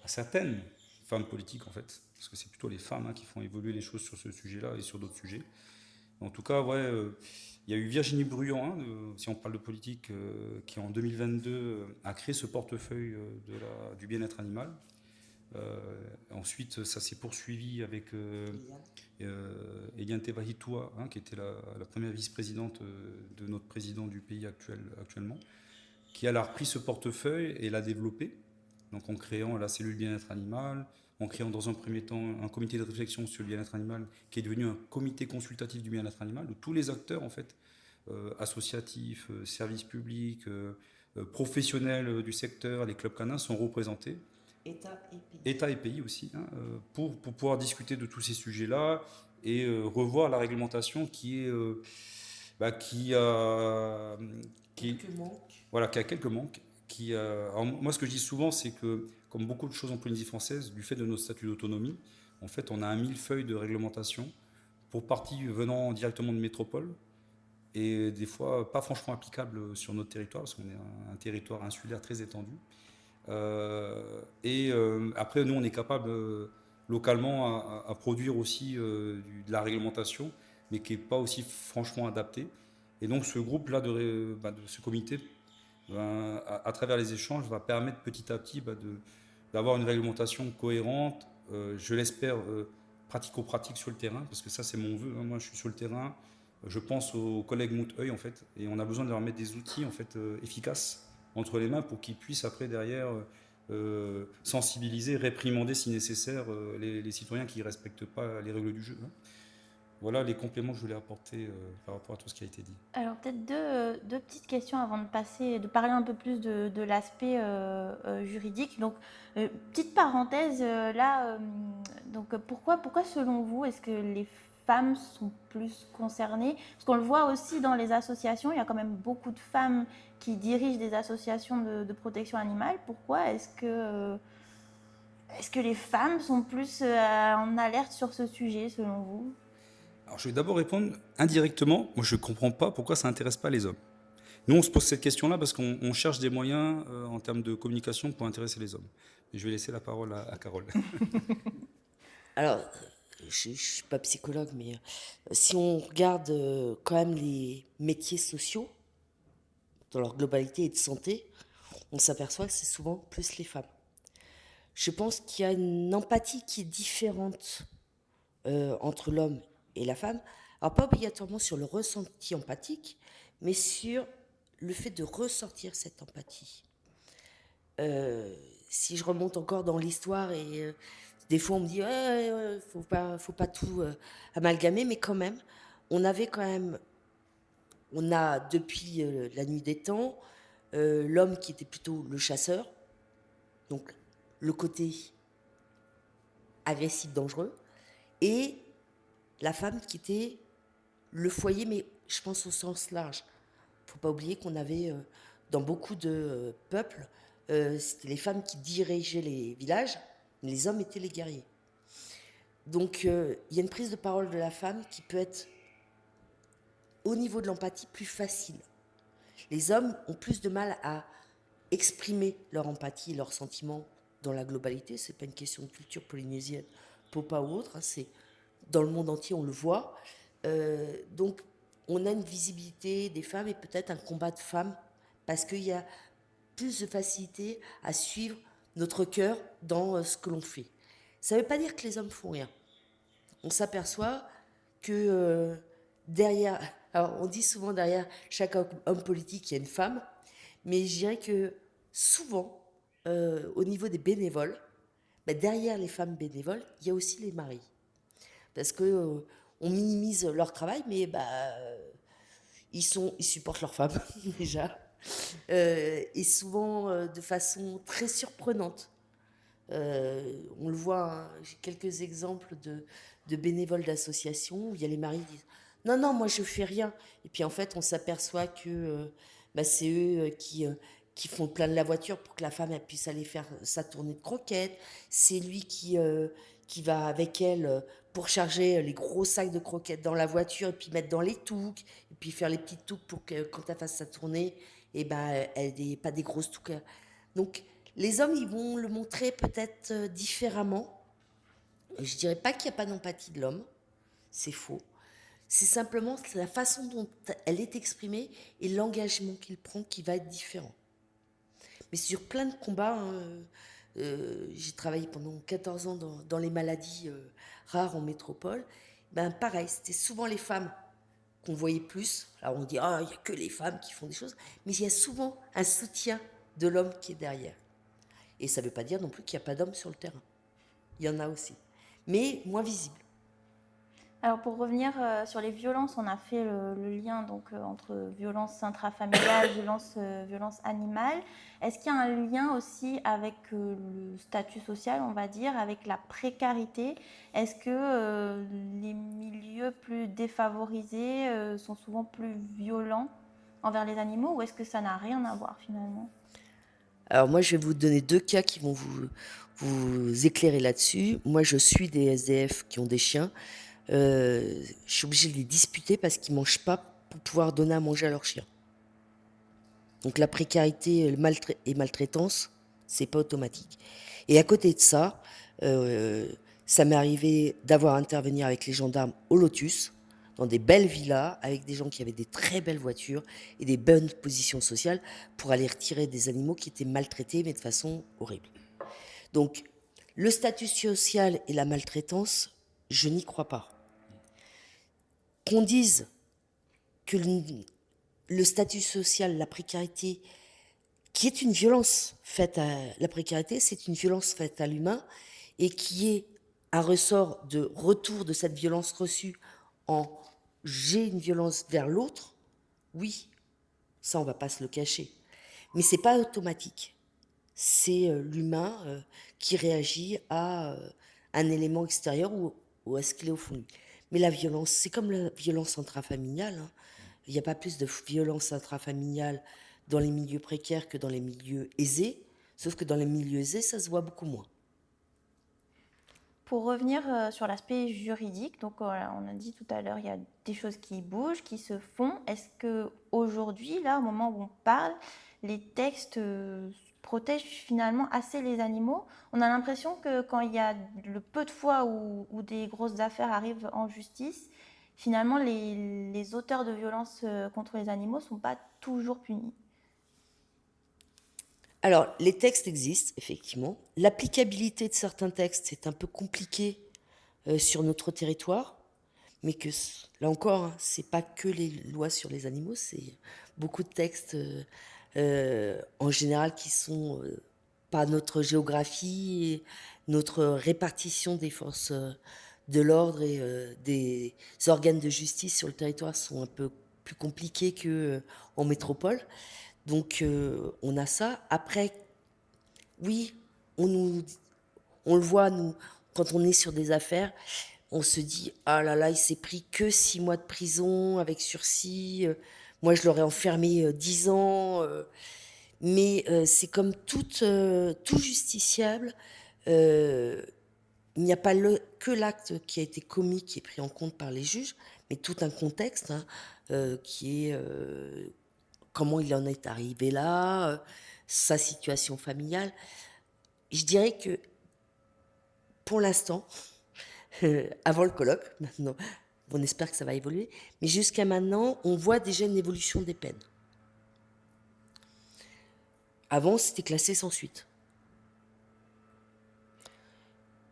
certaines femmes politiques en fait, parce que c'est plutôt les femmes, hein, qui font évoluer les choses sur ce sujet-là et sur d'autres sujets. En tout cas, ouais, il y a eu Virginie Bruyant, hein, si on parle de politique, qui en 2022 a créé ce portefeuille du bien-être animal. Ensuite, ça s'est poursuivi avec Eliane Tevahitua, hein, qui était la première vice-présidente de notre président du pays actuellement, qui elle a repris ce portefeuille et l'a développé, donc en créant la cellule bien-être animal, en créant dans un premier temps un comité de réflexion sur le bien-être animal, qui est devenu un comité consultatif du bien-être animal, où tous les acteurs, en fait, associatifs, services publics, professionnels du secteur, les clubs canins sont représentés État et pays aussi, hein, pour pouvoir discuter de tous ces sujets-là et revoir la réglementation qui a, qui, Quelques manques. voilà, qui a quelques manques. Alors moi, ce que je dis souvent, c'est que, comme beaucoup de choses en Polynésie française, du fait de notre statut d'autonomie, en fait, on a un millefeuille de réglementation, pour partie venant directement de métropole, et des fois pas franchement applicable sur notre territoire, parce qu'on est un territoire insulaire très étendu. Après, nous, on est capable localement à produire aussi de la réglementation, mais qui n'est pas aussi franchement adaptée. Et donc, ce groupe-là, de ce comité, à travers les échanges, va permettre petit à petit d'avoir une réglementation cohérente, je l'espère, pratico-pratique sur le terrain, parce que ça, c'est mon vœu, hein. Moi, je suis sur le terrain, je pense aux collègues Mouteuil, en fait, et on a besoin de leur mettre des outils, en fait, efficaces entre les mains pour qu'ils puissent, après, derrière, sensibiliser, réprimander, si nécessaire, les citoyens qui ne respectent pas les règles du jeu, hein. Voilà les compléments que je voulais apporter par rapport à tout ce qui a été dit. Alors peut-être deux petites questions avant de parler un peu plus de l'aspect juridique. Donc petite parenthèse là, donc pourquoi selon vous est-ce que les femmes sont plus concernées? Parce qu'on le voit aussi dans les associations, il y a quand même beaucoup de femmes qui dirigent des associations de protection animale. Pourquoi est-ce que les femmes sont plus en alerte sur ce sujet selon vous? Alors, je vais d'abord répondre indirectement. Moi, je ne comprends pas pourquoi ça n'intéresse pas les hommes. Nous, on se pose cette question-là parce qu'on cherche des moyens en termes de communication pour intéresser les hommes. Et je vais laisser la parole à Carole. Alors, je ne suis pas psychologue, mais si on regarde quand même les métiers sociaux, dans leur globalité et de santé, on s'aperçoit que c'est souvent plus les femmes. Je pense qu'il y a une empathie qui est différente entre l'homme et la femme. Alors, pas obligatoirement sur le ressenti empathique, mais sur le fait de ressortir cette empathie. Si je remonte encore dans l'histoire, et des fois on me dit faut pas tout amalgamer, mais quand même, on a depuis la nuit des temps l'homme qui était plutôt le chasseur, donc le côté agressif, dangereux, et la femme qui était le foyer, mais je pense au sens large. Il ne faut pas oublier qu'on avait, dans beaucoup de peuples, c'était les femmes qui dirigeaient les villages, mais les hommes étaient les guerriers. Donc, il y a une prise de parole de la femme qui peut être, au niveau de l'empathie, plus facile. Les hommes ont plus de mal à exprimer leur empathie et leurs sentiments dans la globalité. Ce n'est pas une question de culture polynésienne, Popa ou autre, hein, c'est dans le monde entier, on le voit. Donc, on a une visibilité des femmes et peut-être un combat de femmes parce qu'il y a plus de facilité à suivre notre cœur dans ce que l'on fait. Ça ne veut pas dire que les hommes font rien. On s'aperçoit que derrière, alors on dit souvent derrière chaque homme politique, il y a une femme, mais je dirais que souvent, au niveau des bénévoles, derrière les femmes bénévoles, il y a aussi les maris. Parce que on minimise leur travail, mais ils supportent leur femme déjà, et souvent de façon très surprenante. On le voit, hein, j'ai quelques exemples de bénévoles d'associations où il y a les maris qui disent non, moi je fais rien. Et puis en fait, on s'aperçoit que c'est eux qui font plein de la voiture pour que la femme elle puisse aller faire sa tournée de croquettes. C'est lui qui va avec elle pour charger les gros sacs de croquettes dans la voiture et puis mettre dans les touques, et puis faire les petites touques pour que quand elle fasse sa tournée, elle n'ait pas des grosses touques. Donc, les hommes, ils vont le montrer peut-être différemment. Je dirais pas qu'il n'y a pas d'empathie de l'homme, c'est faux. C'est simplement la façon dont elle est exprimée et l'engagement qu'il prend qui va être différent. Mais sur plein de combats, hein, j'ai travaillé pendant 14 ans dans les maladies rares en métropole. Pareil, c'était souvent les femmes qu'on voyait plus. Alors on dit, il n'y a que les femmes qui font des choses. Mais il y a souvent un soutien de l'homme qui est derrière. Et ça ne veut pas dire non plus qu'il n'y a pas d'hommes sur le terrain. Il y en a aussi. Mais moins visible. Alors pour revenir sur les violences, on a fait le lien donc, entre violence intrafamiliale, violence animale. Est-ce qu'il y a un lien aussi avec le statut social, on va dire, avec la précarité? Est-ce que les milieux plus défavorisés sont souvent plus violents envers les animaux ou est-ce que ça n'a rien à voir finalement? Alors moi, je vais vous donner 2 cas qui vont vous éclairer là-dessus. Moi, je suis des SDF qui ont des chiens. Je suis obligée de les disputer parce qu'ils mangent pas pour pouvoir donner à manger à leurs chiens. Donc la précarité et maltraitance, c'est pas automatique. Et à côté de ça, ça m'est arrivé d'avoir à intervenir avec les gendarmes au Lotus, dans des belles villas, avec des gens qui avaient des très belles voitures et des bonnes positions sociales pour aller retirer des animaux qui étaient maltraités, mais de façon horrible. Donc, le statut social et la maltraitance, je n'y crois pas. Qu'on dise que le statut social, la précarité, qui est une violence faite à la précarité, c'est une violence faite à l'humain et qui est un ressort de retour de cette violence reçue en j'ai une violence vers l'autre, oui, ça on va pas se le cacher. Mais c'est pas automatique. C'est l'humain qui réagit à un élément extérieur ou à ce qu'il est au fond de lui. Mais la violence, c'est comme la violence intrafamiliale, hein. Il n'y a pas plus de violence intrafamiliale dans les milieux précaires que dans les milieux aisés, sauf que dans les milieux aisés, ça se voit beaucoup moins. Pour revenir sur l'aspect juridique, donc voilà, on a dit tout à l'heure, il y a des choses qui bougent, qui se font. Est-ce que aujourd'hui, là, au moment où on parle, les textes protègent finalement assez les animaux? On a l'impression que quand il y a le peu de fois où des grosses affaires arrivent en justice, finalement, les auteurs de violences contre les animaux ne sont pas toujours punis. Alors, les textes existent, effectivement. L'applicabilité de certains textes, c'est un peu compliqué sur notre territoire, mais que là encore, hein, c'est pas que les lois sur les animaux, c'est beaucoup de textes en général qui sont pas notre géographie, et notre répartition des forces de l'ordre et des organes de justice sur le territoire sont un peu plus compliqués que en métropole. Donc on a ça. Après, oui, on nous on le voit, nous, quand on est sur des affaires, on se dit, ah là là, il s'est pris que 6 mois de prison avec sursis. Moi, je l'aurais enfermé 10 ans. Mais c'est comme tout justiciable. euh, il n'y a pas que l'acte qui a été commis qui est pris en compte par les juges, mais tout un contexte hein, qui est comment il en est arrivé là, sa situation familiale. Je dirais que pour l'instant, avant le colloque, maintenant, on espère que ça va évoluer, mais jusqu'à maintenant, on voit déjà une évolution des peines. Avant, c'était classé sans suite.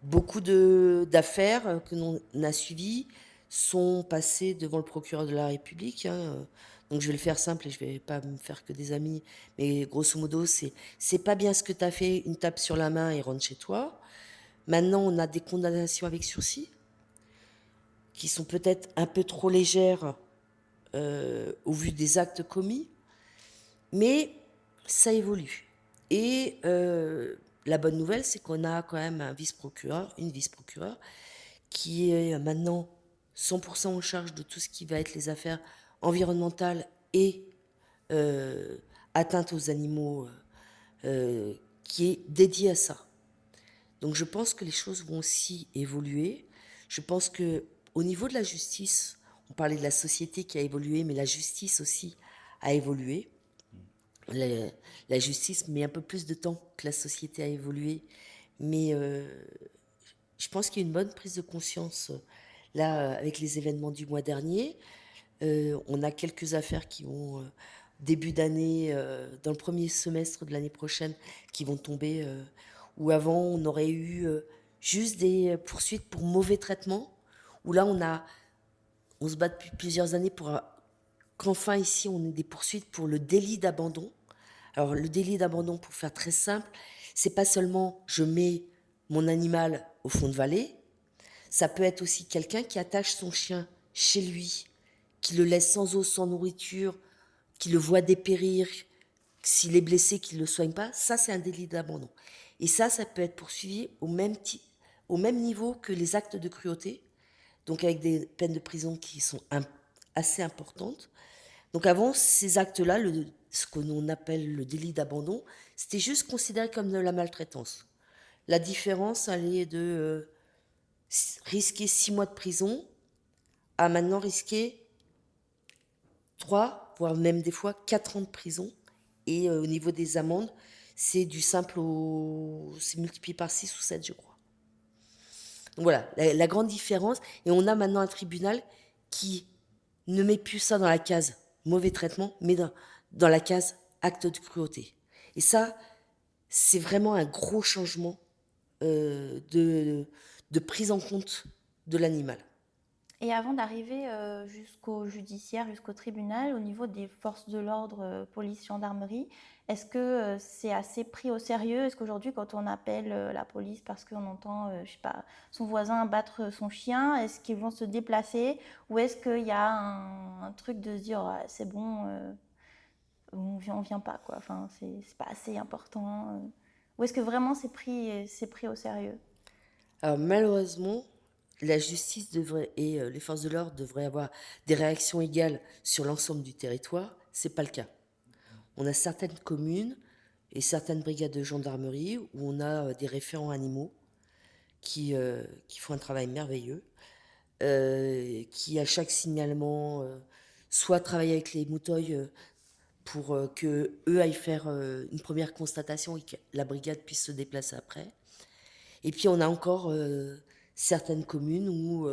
Beaucoup d'affaires que l'on a suivies sont passées devant le procureur de la République, hein. Donc je vais le faire simple et je vais pas me faire que des amis, mais grosso modo, c'est pas bien ce que tu as fait, une tape sur la main et rentre chez toi. Maintenant, on a des condamnations avec sursis qui sont peut-être un peu trop légères au vu des actes commis, mais ça évolue. Et la bonne nouvelle, c'est qu'on a quand même un vice-procureur, une vice-procureure, qui est maintenant 100% en charge de tout ce qui va être les affaires environnementales et atteintes aux animaux, qui est dédiée à ça. Donc je pense que les choses vont aussi évoluer. Je pense que au niveau de la justice, on parlait de la société qui a évolué, mais la justice aussi a évolué. La justice met un peu plus de temps que la société a évolué, mais je pense qu'il y a une bonne prise de conscience là avec les événements du mois dernier. On a quelques affaires qui vont début d'année, dans le premier semestre de l'année prochaine, qui vont tomber. Où avant on aurait eu juste des poursuites pour mauvais traitement. Où là on se bat depuis plusieurs années pour qu'enfin ici on ait des poursuites pour le délit d'abandon. Alors le délit d'abandon, pour faire très simple, c'est pas seulement je mets mon animal au fond de vallée, Ça peut être aussi quelqu'un qui attache son chien chez lui, qui le laisse sans eau, sans nourriture, qui le voit dépérir, s'il est blessé, qu'il ne le soigne pas. Ça, c'est un délit d'abandon. Et ça peut être poursuivi au même niveau que les actes de cruauté, donc avec des peines de prison qui sont assez importantes. Donc avant, ces actes-là, ce que l'on appelle le délit d'abandon, c'était juste considéré comme de la maltraitance. La différence allait de risquer 6 mois de prison à maintenant risquer 3, voire même des fois 4 ans de prison. Et au niveau des amendes, c'est du simple au... c'est multiplié par 6 ou 7, je crois. Donc voilà, la grande différence. Et on a maintenant un tribunal qui ne met plus ça dans la case mauvais traitement, mais dans la case acte de cruauté. Et ça, c'est vraiment un gros changement de prise en compte de l'animal. Et avant d'arriver jusqu'au judiciaire, jusqu'au tribunal, au niveau des forces de l'ordre, police, gendarmerie, est-ce que c'est assez pris au sérieux? Est-ce qu'aujourd'hui, quand on appelle la police parce qu'on entend, je sais pas, son voisin battre son chien, est-ce qu'ils vont se déplacer? Ou est-ce qu'il y a un truc de se dire, ah, c'est bon, on vient pas, quoi. Enfin, c'est pas assez important. Ou est-ce que vraiment c'est pris au sérieux? Alors malheureusement, la justice et les forces de l'ordre devraient avoir des réactions égales sur l'ensemble du territoire. C'est pas le cas. On a certaines communes et certaines brigades de gendarmerie où on a des référents animaux qui font un travail merveilleux, qui à chaque signalement soit travaillent avec les mouteuils pour que eux aillent faire une première constatation et que la brigade puisse se déplacer après. Et puis on a encore certaines communes où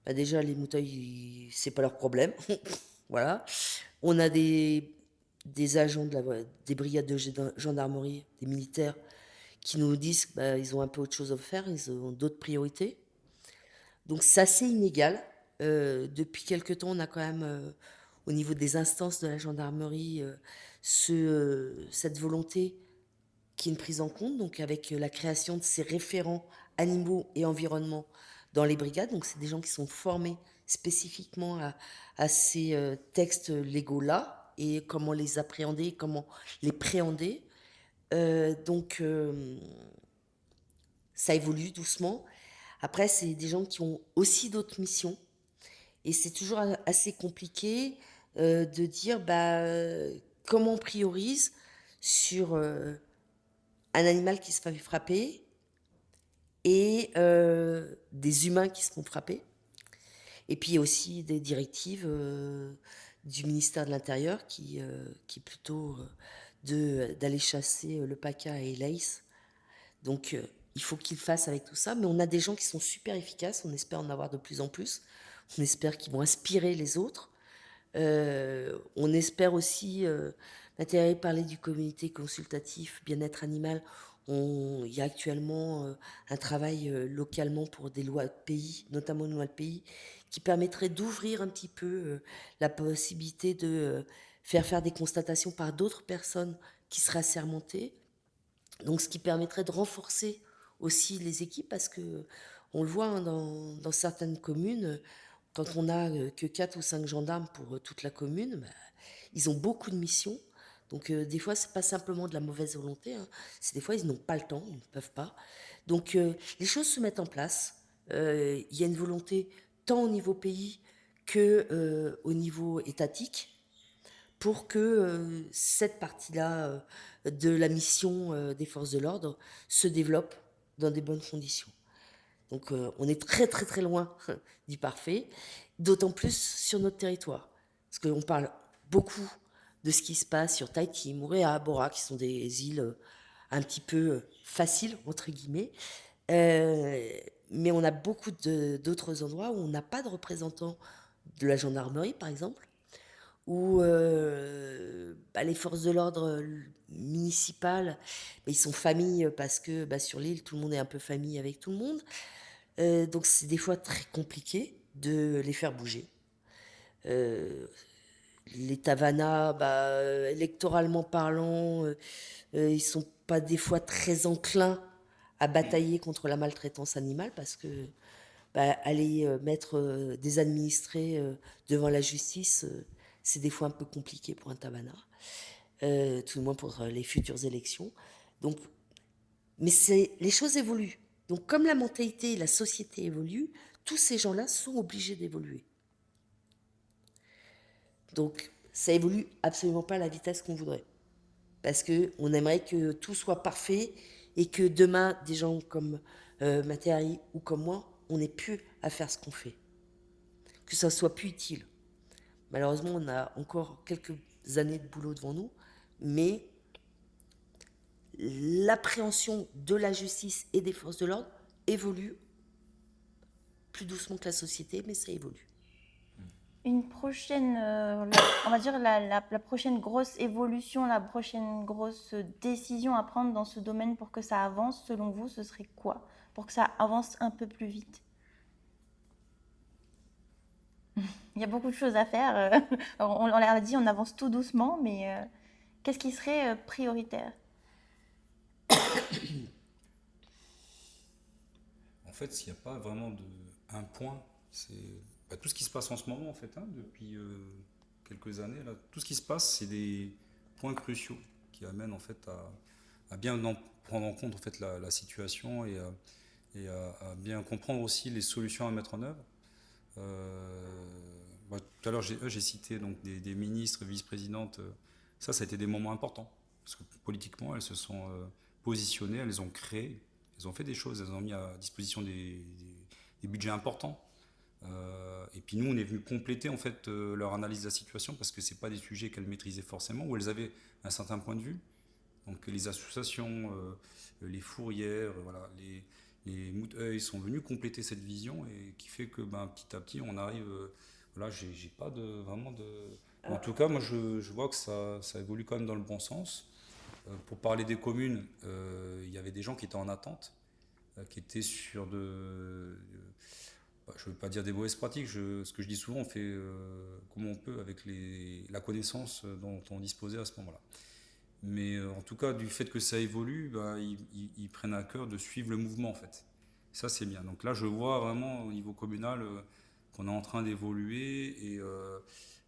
déjà les mouteuils, c'est pas leur problème. Voilà. On a des agents des brigades de gendarmerie, des militaires, qui nous disent qu'ils ont un peu autre chose à faire, ils ont d'autres priorités. Donc c'est assez inégal. Depuis quelque temps, on a quand même, au niveau des instances de la gendarmerie, cette volonté qui est une prise en compte, donc avec la création de ces référents animaux et environnement dans les brigades. Donc c'est des gens qui sont formés spécifiquement à ces textes légaux-là et comment les appréhender, comment les préhender. Donc ça évolue doucement. Après, c'est des gens qui ont aussi d'autres missions. Et c'est toujours assez compliqué de dire comment on priorise sur un animal qui se fait frapper et des humains qui se font frapper. Et puis il y a aussi des directives du ministère de l'Intérieur qui est plutôt d'aller chasser le paca et l'ace. Donc il faut qu'ils fassent avec tout ça. Mais on a des gens qui sont super efficaces. On espère en avoir de plus en plus. On espère qu'ils vont inspirer les autres. On espère aussi, Nathalie parlait du comité consultatif bien-être animal. Il y a actuellement un travail localement pour des lois de pays, notamment une loi de pays, qui permettrait d'ouvrir un petit peu la possibilité de faire des constatations par d'autres personnes qui seraient assermentées. Donc, ce qui permettrait de renforcer aussi les équipes, parce que on le voit hein, dans certaines communes, quand on n'a que 4 ou 5 gendarmes pour toute la commune, ils ont beaucoup de missions. Donc des fois, c'est pas simplement de la mauvaise volonté, hein. C'est des fois, ils n'ont pas le temps, ils ne peuvent pas. Donc les choses se mettent en place. Il y a une volonté tant au niveau pays que au niveau étatique pour que cette partie-là de la mission des forces de l'ordre se développe dans des bonnes conditions. Donc on est très très très loin du parfait, d'autant plus sur notre territoire. Parce qu'on parle beaucoup de ce qui se passe sur Tahiti, Moorea, Bora, qui sont des îles un petit peu faciles, entre guillemets. Mais on a beaucoup d'autres endroits où on n'a pas de représentants de la gendarmerie, par exemple, où les forces de l'ordre municipales, ils sont famille parce que sur l'île, tout le monde est un peu famille avec tout le monde. Donc c'est des fois très compliqué de les faire bouger. Les Tavanas, électoralement parlant, ils sont pas des fois très enclins à batailler contre la maltraitance animale parce que aller mettre des administrés devant la justice, c'est des fois un peu compliqué pour un tabanard, tout du moins pour les futures élections. Donc, mais les choses évoluent. Donc, comme la mentalité et la société évoluent, tous ces gens-là sont obligés d'évoluer. Donc, ça évolue absolument pas à la vitesse qu'on voudrait. Parce qu'on aimerait que tout soit parfait et que demain, des gens comme Mathéari ou comme moi, on n'ait plus à faire ce qu'on fait. Que ça soit plus utile. Malheureusement, on a encore quelques années de boulot devant nous, mais l'appréhension de la justice et des forces de l'ordre évolue plus doucement que la société, mais ça évolue. Une prochaine, on va dire la prochaine grosse évolution, la prochaine grosse décision à prendre dans ce domaine pour que ça avance, selon vous, ce serait quoi? Pour que ça avance un peu plus vite? Il y a beaucoup de choses à faire. On l'a dit, on avance tout doucement, mais qu'est-ce qui serait prioritaire? En fait, s'il n'y a pas vraiment un point, c'est tout ce qui se passe en ce moment, en fait, depuis quelques années, là, tout ce qui se passe, c'est des points cruciaux qui amènent en fait à bien prendre en compte en fait la situation et à bien comprendre aussi les solutions à mettre en œuvre. Tout à l'heure, j'ai cité donc des ministres, vice-présidentes. Ça a été des moments importants. Parce que politiquement, elles se sont positionnées, elles ont créé, elles ont fait des choses, elles ont mis à disposition des budgets importants. Et puis nous, on est venu compléter en fait leur analyse de la situation parce que c'est pas des sujets qu'elles maîtrisaient forcément, où elles avaient un certain point de vue. Donc les associations, les fourrières, voilà, les mouteuils sont venus compléter cette vision et qui fait que petit à petit on arrive. Voilà, j'ai pas vraiment de. En tout cas, moi je vois que ça évolue quand même dans le bon sens. Pour parler des communes, il y avait des gens qui étaient en attente, qui étaient sur je ne veux pas dire des mauvaises pratiques, ce que je dis souvent, on fait comme on peut avec la connaissance dont on disposait à ce moment-là. Mais en tout cas, du fait que ça évolue, ils prennent à cœur de suivre le mouvement en fait. Ça c'est bien. Donc là, je vois vraiment au niveau communal qu'on est en train d'évoluer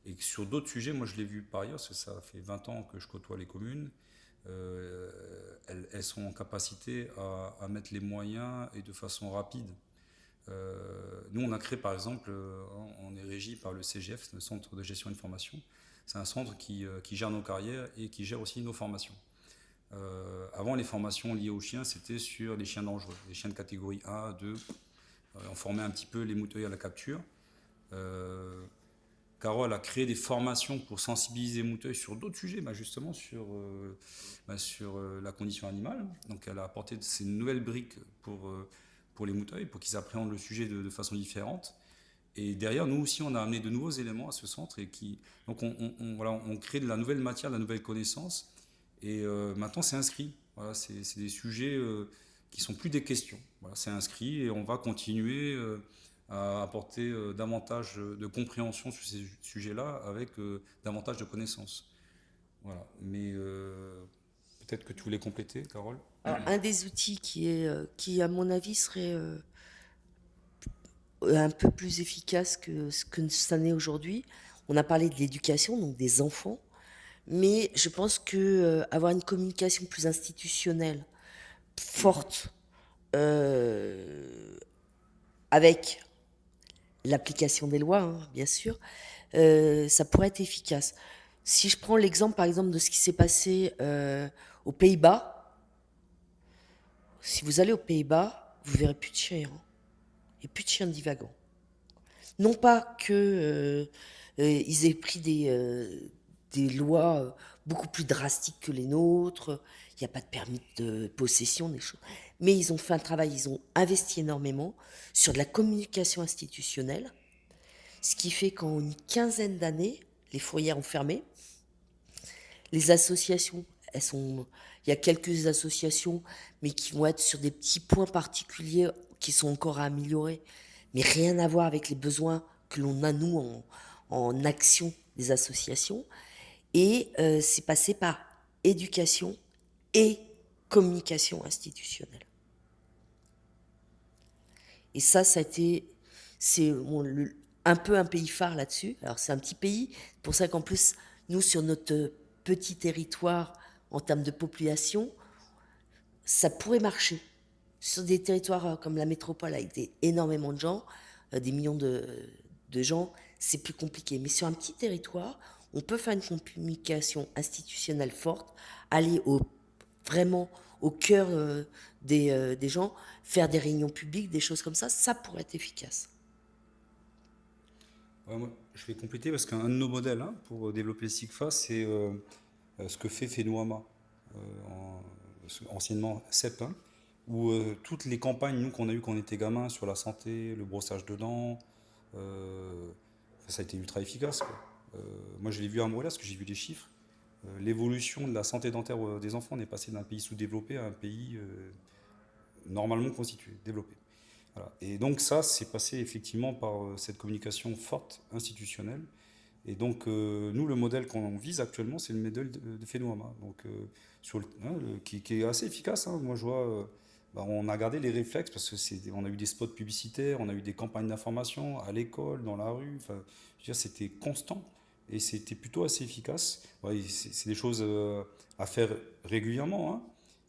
et que sur d'autres sujets, moi je l'ai vu par ailleurs, parce que ça fait 20 ans que je côtoie les communes. Elles sont en capacité à mettre les moyens et de façon rapide. Nous, on a créé par exemple, on est régi par le CGF, le Centre de gestion et de formation. C'est un centre qui gère nos carrières et qui gère aussi nos formations. Avant, les formations liées aux chiens, c'était sur les chiens dangereux, les chiens de catégorie A, 2. On formait un petit peu les mouteuils à la capture. Carole a créé des formations pour sensibiliser les mouteuils sur d'autres sujets, justement sur la condition animale. Donc elle a apporté ces nouvelles briques pour les mouteuils, pour qu'ils appréhendent le sujet de façon différente. Et derrière, nous aussi, on a amené de nouveaux éléments à ce centre. Donc on crée de la nouvelle matière, de la nouvelle connaissance. Et maintenant, c'est inscrit. Voilà, c'est des sujets qui ne sont plus des questions. Voilà, c'est inscrit et on va continuer à apporter davantage de compréhension sur ces sujets-là avec davantage de connaissances. Voilà. Mais peut-être que tu voulais compléter, Carole. Alors, un des outils qui, à mon avis, serait un peu plus efficace que ce que ça n'est aujourd'hui. On a parlé de l'éducation, donc des enfants, mais je pense que avoir une communication plus institutionnelle, forte, avec l'application des lois, bien sûr, ça pourrait être efficace. Si je prends l'exemple, par exemple, de ce qui s'est passé aux Pays-Bas, si vous allez aux Pays-Bas, vous verrez plus de chiens errants et plus de chiens divagants. Non pas que ils aient pris des lois beaucoup plus drastiques que les nôtres, il n'y a pas de permis de possession, des choses. Mais ils ont fait un travail, ils ont investi énormément sur de la communication institutionnelle, ce qui fait qu'en une quinzaine d'années, les fourrières ont fermé. Les associations, il y a quelques associations, mais qui vont être sur des petits points particuliers qui sont encore à améliorer, mais rien à voir avec les besoins que l'on a, nous, en action des associations. Et c'est passé par éducation et communication institutionnelle. Et ça a été, c'est un peu un pays phare là-dessus. Alors c'est un petit pays, c'est pour ça qu'en plus, nous, sur notre petit territoire, en termes de population, ça pourrait marcher. Sur des territoires comme la métropole, avec énormément de gens, des millions de gens, c'est plus compliqué. Mais sur un petit territoire, on peut faire une communication institutionnelle forte, aller vraiment au cœur des gens, faire des réunions publiques, des choses comme ça pourrait être efficace. Ouais, moi, je vais compléter parce qu'un de nos modèles hein, pour développer le SIGFA, c'est ce que fait Fenouama, anciennement CEP, hein, où toutes les campagnes nous qu'on a eues quand on était gamin sur la santé, le brossage de dents, ça a été ultra efficace, quoi. Moi, je l'ai vu à Montréal parce que j'ai vu les chiffres. L'évolution de la santé dentaire des enfants, on est passé d'un pays sous-développé à un pays normalement constitué, développé. Voilà. Et donc ça, c'est passé effectivement par cette communication forte, institutionnelle. Et donc nous, le modèle qu'on vise actuellement, c'est le modèle de Fenouama, donc, qui est assez efficace. Hein. Moi, je vois, on a gardé les réflexes parce que on a eu des spots publicitaires, on a eu des campagnes d'information à l'école, dans la rue. Enfin, je veux dire, c'était constant et c'était plutôt assez efficace. Ouais, c'est des choses à faire régulièrement, hein.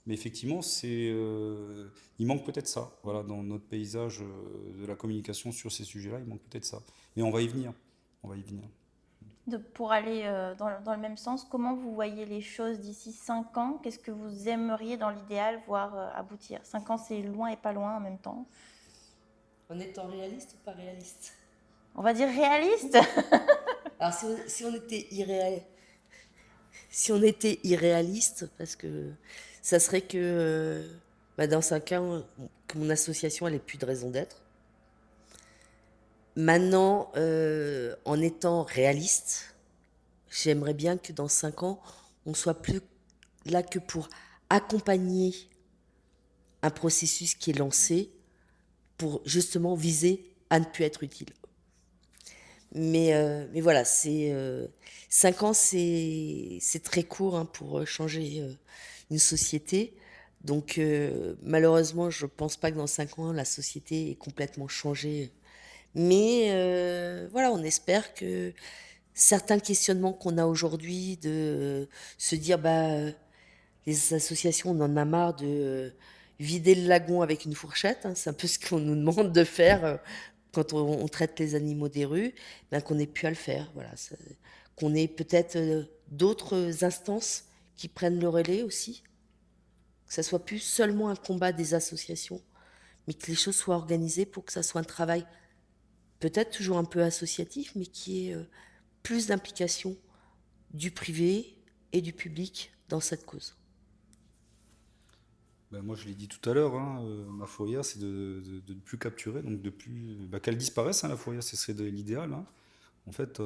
Mais effectivement, il manque peut-être ça. Voilà, dans notre paysage de la communication sur ces sujets-là, il manque peut-être ça. Mais on va y venir. On va y venir. Pour aller dans le même sens, comment vous voyez les choses d'ici 5 ans? Qu'est-ce que vous aimeriez dans l'idéal voir aboutir? 5 ans, c'est loin et pas loin en même temps. En étant réaliste ou pas réaliste? On va dire réaliste. Alors si on était irréaliste, parce que ça serait que dans 5 ans, que mon association elle ait plus de raison d'être. Maintenant, en étant réaliste, j'aimerais bien que dans 5 ans, on soit plus là que pour accompagner un processus qui est lancé pour justement viser à ne plus être utile. Mais voilà, 5 ans, c'est très court hein, pour changer une société. Donc malheureusement, je ne pense pas que dans 5 ans, la société ait complètement changé. Mais voilà, on espère que certains questionnements qu'on a aujourd'hui, de se dire, les associations, on en a marre de vider le lagon avec une fourchette, hein, c'est un peu ce qu'on nous demande de faire quand on traite les animaux des rues, qu'on n'ait plus à le faire. Voilà, qu'on ait peut-être d'autres instances qui prennent le relais aussi, que ça soit plus seulement un combat des associations, mais que les choses soient organisées pour que ça soit un travail peut-être toujours un peu associatif, mais qui ait plus d'implication du privé et du public dans cette cause. Moi, je l'ai dit tout à l'heure, hein, ma fourrière, c'est de ne plus capturer, donc qu'elle disparaisse, hein, la fourrière, ce serait l'idéal. Hein. En fait,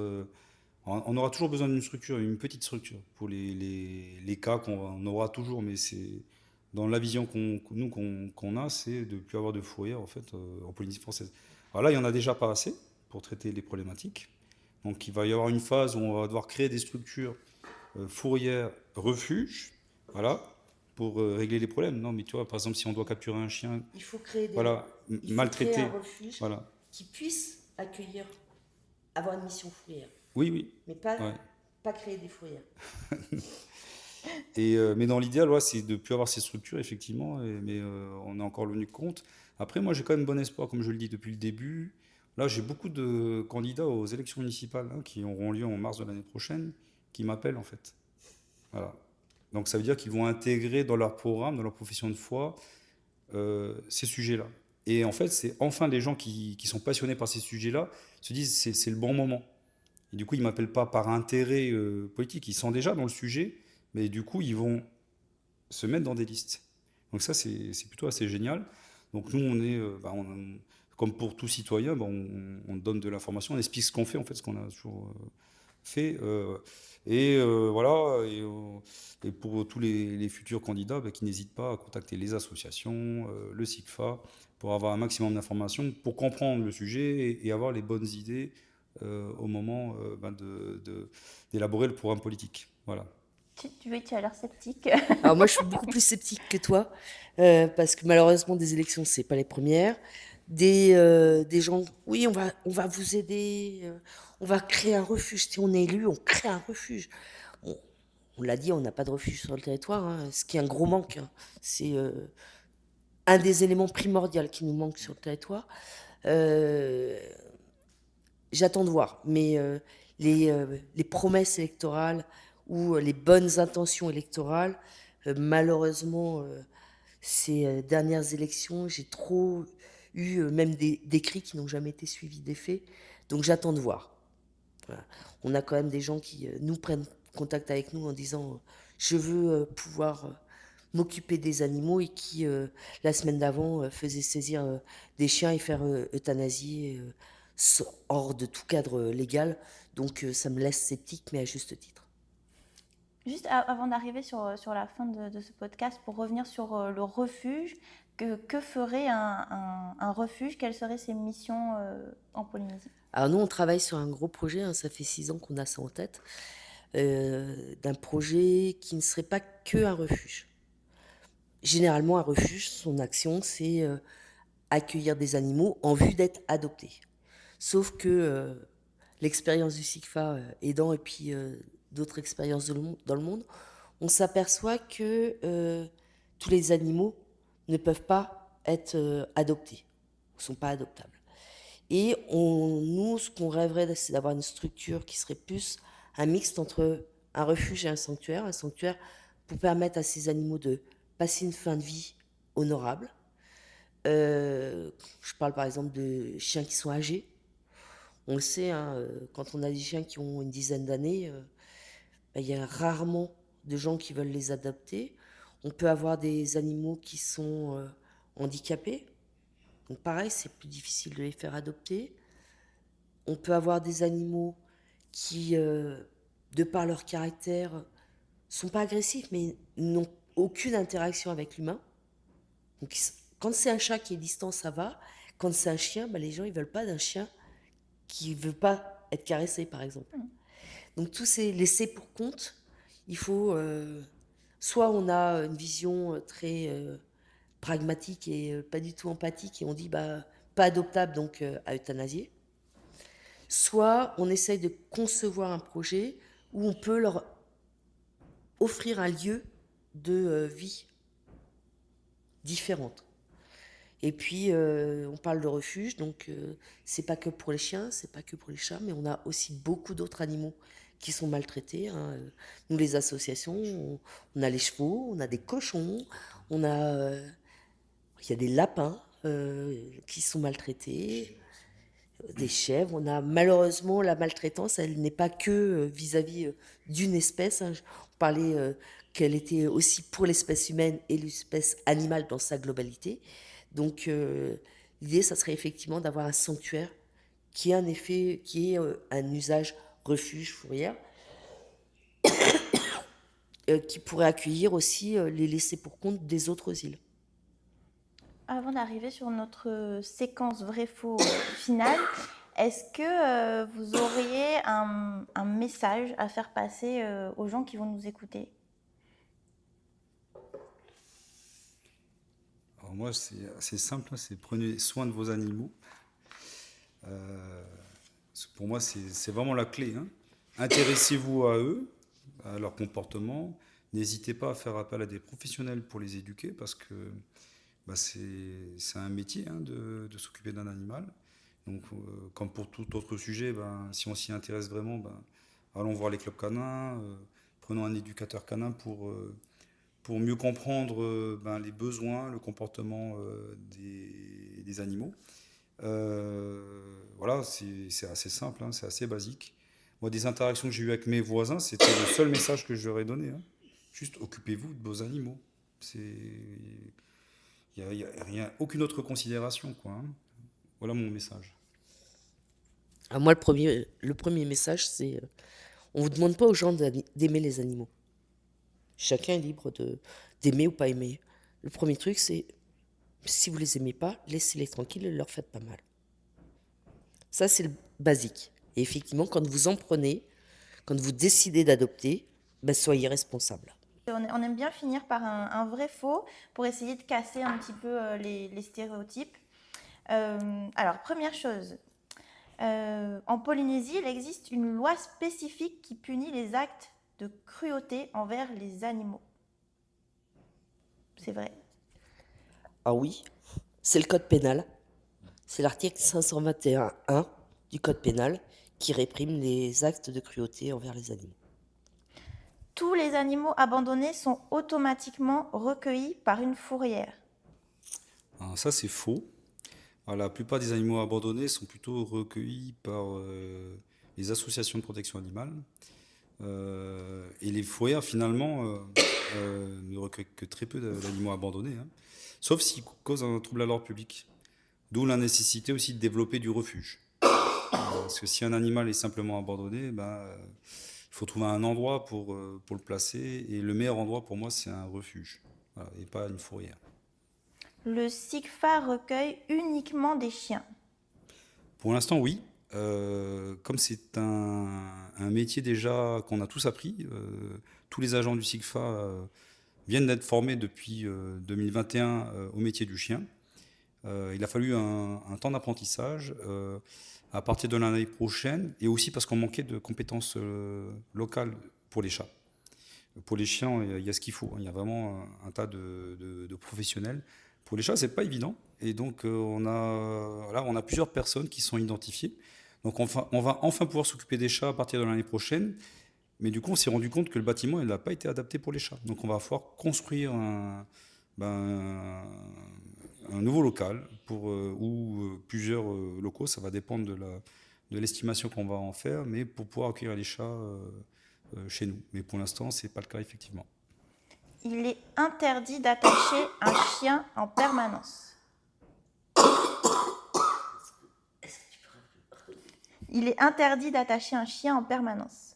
on aura toujours besoin d'une structure, une petite structure, pour les cas qu'on aura toujours, mais c'est dans la vision qu'on a, c'est de ne plus avoir de fourrière en fait en Polynésie française. Alors là, il n'y en a déjà pas assez pour traiter les problématiques. Donc il va y avoir une phase où on va devoir créer des structures fourrières, refuges, voilà, pour régler les problèmes. Non, mais tu vois, par exemple, si on doit capturer un chien, il faut créer maltraité, créer un refuge voilà, qui puisse accueillir, avoir une mission fourrière. Oui, mais pas créer des fourrières. Mais dans l'idéal, ouais, c'est de ne plus avoir ces structures, effectivement, mais on est encore venu compte. Après, moi, j'ai quand même bon espoir, comme je le dis depuis le début. Là, j'ai beaucoup de candidats aux élections municipales hein, qui auront lieu en mars de l'année prochaine, qui m'appellent, en fait. Voilà. Donc, ça veut dire qu'ils vont intégrer dans leur programme, dans leur profession de foi, ces sujets-là. Et en fait, c'est enfin les gens qui sont passionnés par ces sujets-là se disent c'est le bon moment. Et du coup, ils ne m'appellent pas par intérêt politique. Ils sont déjà dans le sujet, mais du coup, ils vont se mettre dans des listes. Donc ça, c'est plutôt assez génial. Donc nous, on est, comme pour tout citoyen, on donne de l'information, on explique ce qu'on fait, en fait, ce qu'on a toujours fait. Voilà. Et pour tous les futurs candidats, qui n'hésitent pas à contacter les associations, le SIGFA, pour avoir un maximum d'informations, pour comprendre le sujet et avoir les bonnes idées au moment d'élaborer le programme politique. Voilà. Tu as l'air sceptique. Alors moi, je suis beaucoup plus sceptique que toi, parce que malheureusement, des élections, c'est pas les premières. des gens, oui, on va vous aider, on va créer un refuge. Si on est élu, on crée un refuge. On, on l'a dit, on n'a pas de refuge sur le territoire, hein, ce qui est un gros manque, hein. C'est un des éléments primordiaux qui nous manque sur le territoire. Euh, J'attends de voir, mais les promesses électorales ou les bonnes intentions électorales, malheureusement, ces dernières élections, j'ai trop eu même des cris qui n'ont jamais été suivis des faits. Donc j'attends de voir. Voilà. On a quand même des gens qui nous prennent contact avec nous en disant je veux pouvoir m'occuper des animaux et qui, la semaine d'avant, faisaient saisir des chiens et faire euthanasier hors de tout cadre légal. Donc ça me laisse sceptique, mais à juste titre. Juste avant d'arriver sur la fin de ce podcast, pour revenir sur le refuge, que ferait un refuge? Quelles seraient ses missions en Polynésie? Alors nous, on travaille sur un gros projet, hein, ça fait 6 ans qu'on a ça en tête, d'un projet qui ne serait pas que un refuge. Généralement, un refuge, son action, c'est accueillir des animaux en vue d'être adoptés. Sauf que l'expérience du SIGFA aidant et puis d'autres expériences dans le monde, on s'aperçoit que tous les animaux ne peuvent pas être adoptés, ne sont pas adoptables. Et nous, ce qu'on rêverait, c'est d'avoir une structure qui serait plus un mixte entre un refuge et un sanctuaire pour permettre à ces animaux de passer une fin de vie honorable. Je parle par exemple de chiens qui sont âgés. On le sait, hein, quand on a des chiens qui ont une dizaine d'années, il y a rarement de gens qui veulent les adopter. On peut avoir des animaux qui sont handicapés. Donc pareil, c'est plus difficile de les faire adopter. On peut avoir des animaux qui, de par leur caractère, sont pas agressifs, mais n'ont aucune interaction avec l'humain. Donc quand c'est un chat qui est distant, ça va. Quand c'est un chien, les gens ils veulent pas d'un chien qui veut pas être caressé, par exemple. Donc tous ces laissés pour compte, il faut soit on a une vision très pragmatique et pas du tout empathique et on dit pas adoptable donc à euthanasier, soit on essaye de concevoir un projet où on peut leur offrir un lieu de vie différente. Et puis, on parle de refuge, donc c'est pas que pour les chiens, c'est pas que pour les chats, mais on a aussi beaucoup d'autres animaux qui sont maltraités, hein. Nous, les associations, on a les chevaux, on a des cochons, il y a des lapins qui sont maltraités, des chèvres. On a malheureusement la maltraitance, elle n'est pas que vis-à-vis d'une espèce, hein. On parlait qu'elle était aussi pour l'espèce humaine et l'espèce animale dans sa globalité. Donc l'idée, ça serait effectivement d'avoir un sanctuaire qui est un usage refuge, fourrière, qui pourrait accueillir aussi les laissés pour compte des autres îles. Avant d'arriver sur notre séquence vrai-faux finale, est-ce que vous auriez un message à faire passer aux gens qui vont nous écouter? Alors moi, c'est assez simple, hein, c'est prenez soin de vos animaux. Pour moi, c'est vraiment la clé, hein. Intéressez-vous à eux, à leur comportement. N'hésitez pas à faire appel à des professionnels pour les éduquer parce que c'est un métier, hein, de s'occuper d'un animal. Donc, comme pour tout autre sujet, si on s'y intéresse vraiment, allons voir les clubs canins, prenons un éducateur canin pour mieux comprendre les besoins, le comportement des animaux. Voilà, c'est assez simple, hein, c'est assez basique. Moi, des interactions que j'ai eues avec mes voisins, c'était le seul message que je leur ai donné, hein. Juste occupez-vous de vos animaux. Il n'y a rien, aucune autre considération, quoi, hein. Voilà mon message. Alors moi, le premier message, c'est on ne vous demande pas aux gens d'aimer les animaux. Chacun est libre d'aimer ou pas aimer. Le premier truc, c'est si vous les aimez pas, laissez-les tranquilles, ne leur faites pas mal. Ça, c'est le basique. Et effectivement, quand vous en prenez, quand vous décidez d'adopter, soyez responsable. On aime bien finir par un vrai faux pour essayer de casser un petit peu les stéréotypes. Alors, première chose, en Polynésie, il existe une loi spécifique qui punit les actes de cruauté envers les animaux. C'est vrai. Ah oui, c'est le code pénal. C'est l'article 521.1 du code pénal qui réprime les actes de cruauté envers les animaux. Tous les animaux abandonnés sont automatiquement recueillis par une fourrière. Alors ça, c'est faux. Alors, la plupart des animaux abandonnés sont plutôt recueillis par les associations de protection animale. Et les fourrières, finalement, ne recueillent que très peu d'animaux abandonnés, hein. Sauf s'ils causent un trouble à l'ordre public. D'où la nécessité aussi de développer du refuge. Parce que si un animal est simplement abandonné, il faut trouver un endroit pour le placer. Et le meilleur endroit pour moi, c'est un refuge, voilà, et pas une fourrière. Le SICFA recueille uniquement des chiens. Pour l'instant, oui. Comme c'est un métier déjà qu'on a tous appris, tous les agents du SICFA viennent d'être formés depuis 2021 au métier du chien. Il a fallu un temps d'apprentissage à partir de l'année prochaine, et aussi parce qu'on manquait de compétences locales pour les chats. Pour les chiens, il y a ce qu'il faut, hein. Il y a vraiment un tas de professionnels. Pour les chats, c'est pas évident. Et donc, on a plusieurs personnes qui sont identifiées. Donc, on va enfin pouvoir s'occuper des chats à partir de l'année prochaine. Mais du coup, on s'est rendu compte que le bâtiment, il n'a pas été adapté pour les chats. Donc, on va pouvoir construire ben, un nouveau local ou plusieurs locaux. Ça va dépendre de l'estimation qu'on va en faire, mais pour pouvoir accueillir les chats chez nous. Mais pour l'instant, c'est pas le cas, effectivement. Il est interdit d'attacher un chien en permanence. Il est interdit d'attacher un chien en permanence.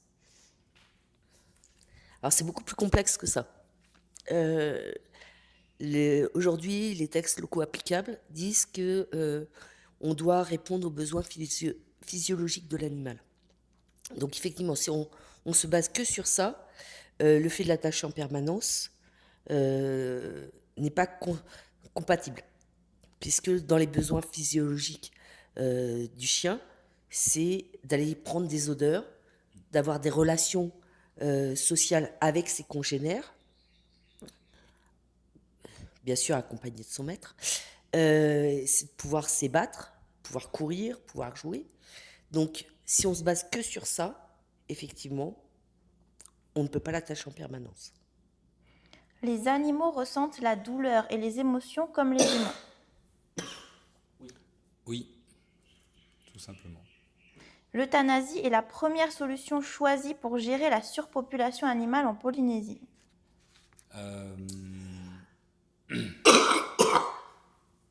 Alors c'est beaucoup plus complexe que ça. Aujourd'hui, les textes locaux applicables disent que on doit répondre aux besoins physiologiques de l'animal. Donc effectivement, si on se base que sur ça, le fait de l'attacher en permanence n'est pas compatible, puisque dans les besoins physiologiques du chien, c'est d'aller prendre des odeurs, d'avoir des relations sociales avec ses congénères, bien sûr accompagné de son maître, c'est de pouvoir s'ébattre, pouvoir courir, pouvoir jouer. Donc, si on se base que sur ça, effectivement, on ne peut pas l'attacher en permanence. Les animaux ressentent la douleur et les émotions comme les humains. Oui, tout simplement. L'euthanasie est la première solution choisie pour gérer la surpopulation animale en Polynésie. Euh,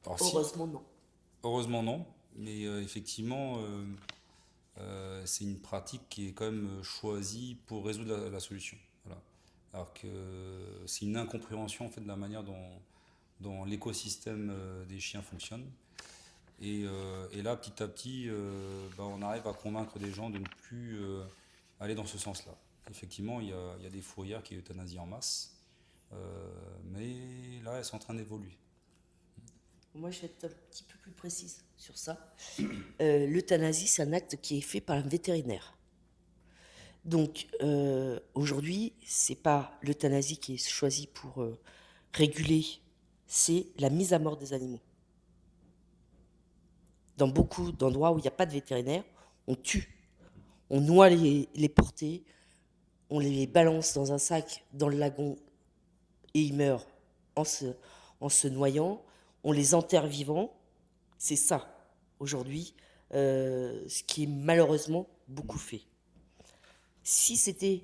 Alors, Heureusement, non. Heureusement non, mais effectivement, c'est une pratique qui est quand même choisie pour résoudre la solution. Voilà. Alors que c'est une incompréhension en fait de la manière dont l'écosystème des chiens fonctionne. Et là, petit à petit, on arrive à convaincre des gens de ne plus aller dans ce sens-là. Effectivement, il y a des fourrières qui euthanasient en masse, mais là, elles sont en train d'évoluer. Moi, je vais être un petit peu plus précise sur ça. L'euthanasie, c'est un acte qui est fait par un vétérinaire. Donc, aujourd'hui, c'est pas l'euthanasie qui est choisie pour réguler, c'est la mise à mort des animaux. Dans beaucoup d'endroits où il n'y a pas de vétérinaire, on tue. On noie les portées, on les balance dans un sac dans le lagon et ils meurent en se noyant. On les enterre vivants. C'est ça, aujourd'hui, ce qui est malheureusement beaucoup fait. Si c'était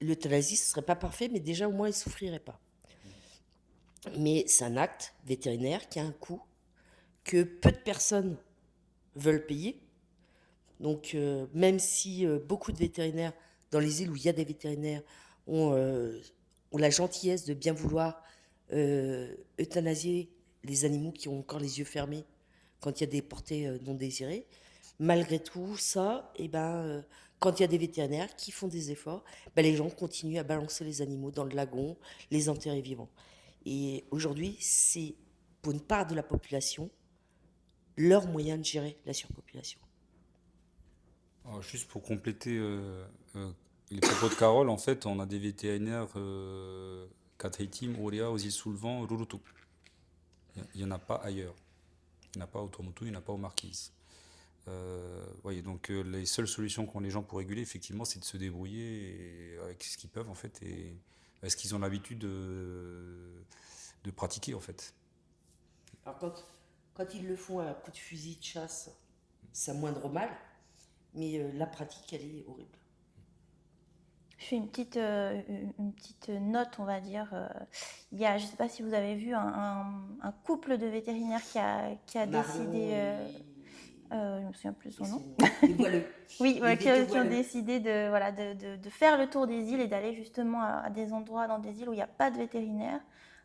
l'euthanasie, ce ne serait pas parfait, mais déjà au moins ils ne souffriraient pas. Mais c'est un acte vétérinaire qui a un coût que peu de personnes veulent payer. Donc même si beaucoup de vétérinaires, dans les îles où il y a des vétérinaires, ont la gentillesse de bien vouloir euthanasier les animaux qui ont encore les yeux fermés quand il y a des portées non désirées, malgré tout ça, quand il y a des vétérinaires qui font des efforts, les gens continuent à balancer les animaux dans le lagon, les enterrer vivants. Et aujourd'hui, c'est pour une part de la population leur moyen de gérer la surpopulation. Alors, juste pour compléter les propos de Carole, en fait, on a des vétérinaires Kathaitim, Auréa, aux îles Soulevent, Rurutu. Il n'y en a pas ailleurs. Il n'y en a pas au Tuamotu, il n'y en a pas aux Marquises. Voyez, donc les seules solutions qu'ont les gens pour réguler, effectivement, c'est de se débrouiller avec ce qu'ils peuvent, en fait, et ce qu'ils ont l'habitude de pratiquer, en fait. Alors quand ils le font à coup de fusil de chasse, c'est moindre mal, mais la pratique, elle est horrible. Je fais une petite note, on va dire. Il y a, je ne sais pas si vous avez vu, un couple de vétérinaires qui a décidé, je ne me souviens plus son nom. Les voileux. Oui, voilà, qui ont voileux. décidé de faire le tour des îles et d'aller justement à des endroits dans des îles où il n'y a pas de vétérinaire.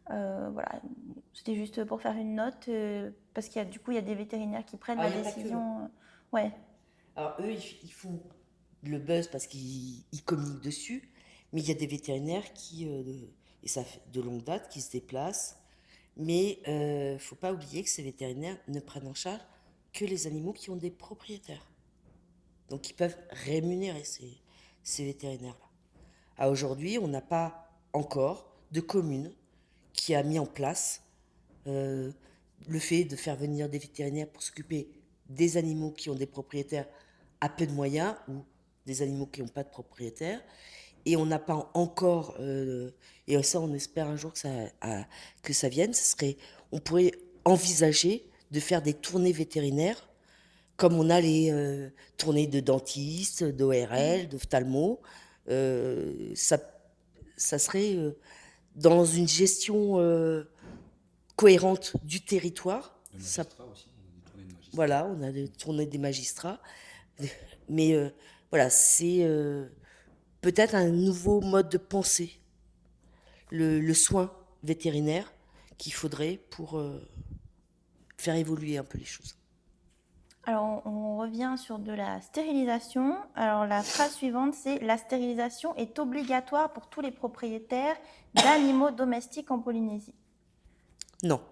Voilà, c'était juste pour faire une note, parce qu'il y a, du coup, il y a des vétérinaires qui prennent la Il y a pas que décision. Ouais. Alors eux, ils font le buzz parce qu'ils communiquent dessus, mais il y a des vétérinaires qui, et ça fait de longue date, qui se déplacent. Mais faut pas oublier que ces vétérinaires ne prennent en charge que les animaux qui ont des propriétaires. Donc ils peuvent rémunérer ces vétérinaires-là. À aujourd'hui, on n'a pas encore de commune qui a mis en place le fait de faire venir des vétérinaires pour s'occuper des animaux qui ont des propriétaires à peu de moyens ou des animaux qui n'ont pas de propriétaires. Et on n'a pas encore, et ça on espère un jour que ça vienne, on pourrait envisager de faire des tournées vétérinaires comme on a les tournées de dentistes, d'ORL, d'ophtalmo. Ça serait dans une gestion cohérente du territoire. De magistrats aussi, on a des tournées de magistrats. Voilà, on a des tournées des magistrats. Mais voilà, c'est peut-être un nouveau mode de pensée, le soin vétérinaire qu'il faudrait pour faire évoluer un peu les choses. Alors, on revient sur de la stérilisation. Alors, la phrase suivante, c'est « La stérilisation est obligatoire pour tous les propriétaires d'animaux domestiques en Polynésie. » Non.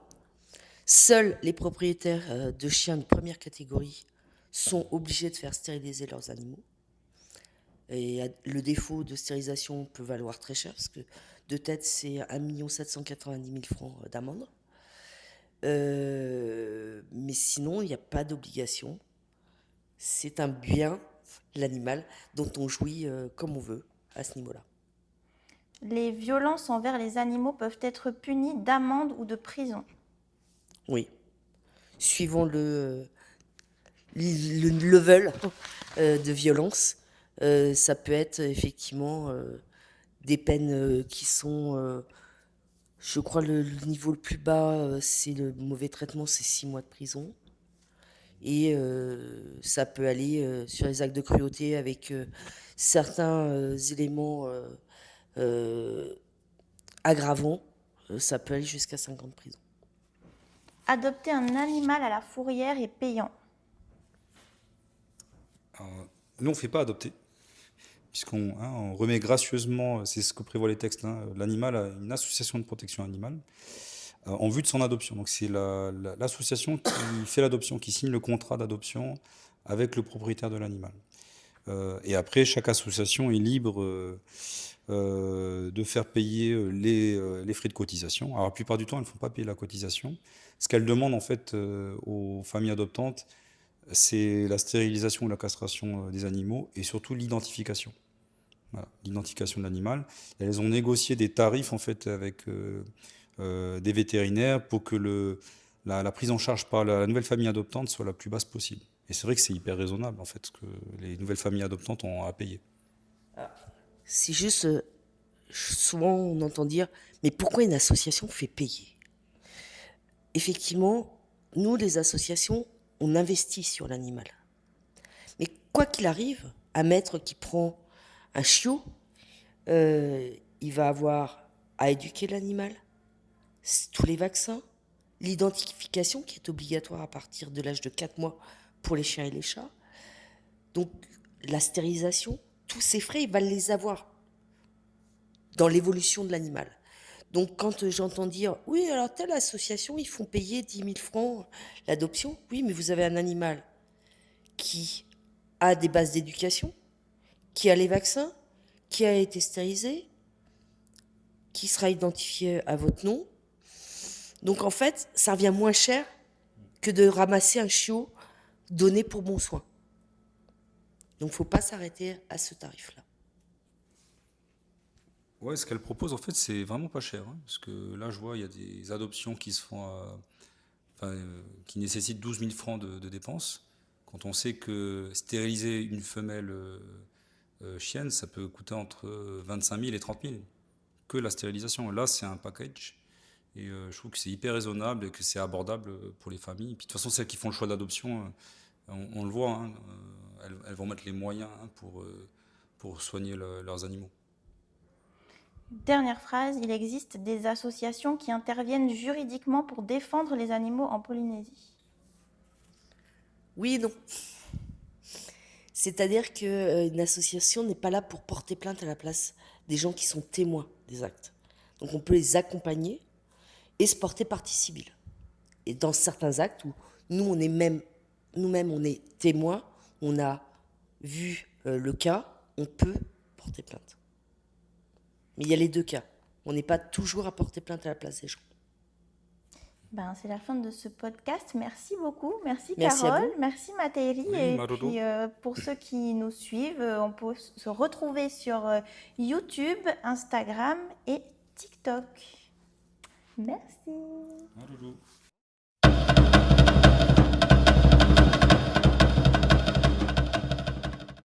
Seuls les propriétaires de chiens de première catégorie sont obligés de faire stériliser leurs animaux. Et le défaut de stérilisation peut valoir très cher, parce que de tête, c'est 1 790 000 francs d'amende. Mais sinon, il n'y a pas d'obligation. C'est un bien, l'animal, dont on jouit comme on veut à ce niveau-là. Les violences envers les animaux peuvent être punies d'amende ou de prison. Oui. Suivant le level de violence, ça peut être effectivement des peines qui sont... je crois le niveau le plus bas, c'est le mauvais traitement, c'est 6 mois de prison. Et ça peut aller sur les actes de cruauté avec certains éléments aggravants. Ça peut aller jusqu'à 5 ans de prison. Adopter un animal à la fourrière est payant. Alors, nous, on ne fait pas adopter, puisqu'on on remet gracieusement, c'est ce que prévoient les textes, l'animal à une association de protection animale en vue de son adoption. Donc c'est l'association qui fait l'adoption, qui signe le contrat d'adoption avec le propriétaire de l'animal. Et après, chaque association est libre de faire payer les frais de cotisation. Alors la plupart du temps, elles ne font pas payer la cotisation. Ce qu'elles demandent en fait aux familles adoptantes, c'est la stérilisation ou la castration des animaux et surtout l'identification. Voilà, l'identification de l'animal. Elles ont négocié des tarifs en fait avec des vétérinaires pour que la prise en charge par la nouvelle famille adoptante soit la plus basse possible. Et c'est vrai que c'est hyper raisonnable en fait ce que les nouvelles familles adoptantes ont à payer. C'est juste, souvent on entend dire, mais pourquoi une association fait payer? Effectivement, nous les associations, on investit sur l'animal. Mais quoi qu'il arrive, un maître qui prend un chiot, il va avoir à éduquer l'animal, tous les vaccins, l'identification qui est obligatoire à partir de l'âge de 4 mois pour les chiens et les chats. Donc la stérilisation, tous ces frais, il va les avoir dans l'évolution de l'animal. Donc, quand j'entends dire, oui, alors telle association, ils font payer 10 000 francs l'adoption. Oui, mais vous avez un animal qui a des bases d'éducation, qui a les vaccins, qui a été stérilisé, qui sera identifié à votre nom. Donc, en fait, ça revient moins cher que de ramasser un chiot donné pour bon soin. Donc, il ne faut pas s'arrêter à ce tarif-là. Ouais, ce qu'elle propose, en fait, c'est vraiment pas cher, hein, parce que là, je vois, il y a des adoptions qui se font qui nécessitent 12 000 francs de dépenses. Quand on sait que stériliser une femelle chienne, ça peut coûter entre 25 000 et 30 000, que la stérilisation. Là, c'est un package. Et je trouve que c'est hyper raisonnable et que c'est abordable pour les familles. Et puis de toute façon, celles qui font le choix d'adoption, on le voit, hein, elles vont mettre les moyens, hein, pour soigner leurs animaux. Dernière phrase, il existe des associations qui interviennent juridiquement pour défendre les animaux en Polynésie. Oui et non. C'est-à-dire qu'une association n'est pas là pour porter plainte à la place des gens qui sont témoins des actes. Donc on peut les accompagner et se porter partie civile. Et dans certains actes où nous-mêmes on est témoins, on a vu le cas, on peut porter plainte. Mais il y a les deux cas. On n'est pas toujours à porter plainte à la place des gens. C'est la fin de ce podcast. Merci beaucoup. Merci Merci à Carole. vous. Merci Mathéri. Oui, Et Marodo. puis pour ceux qui nous suivent, on peut se retrouver sur YouTube, Instagram et TikTok. Merci. Marodo.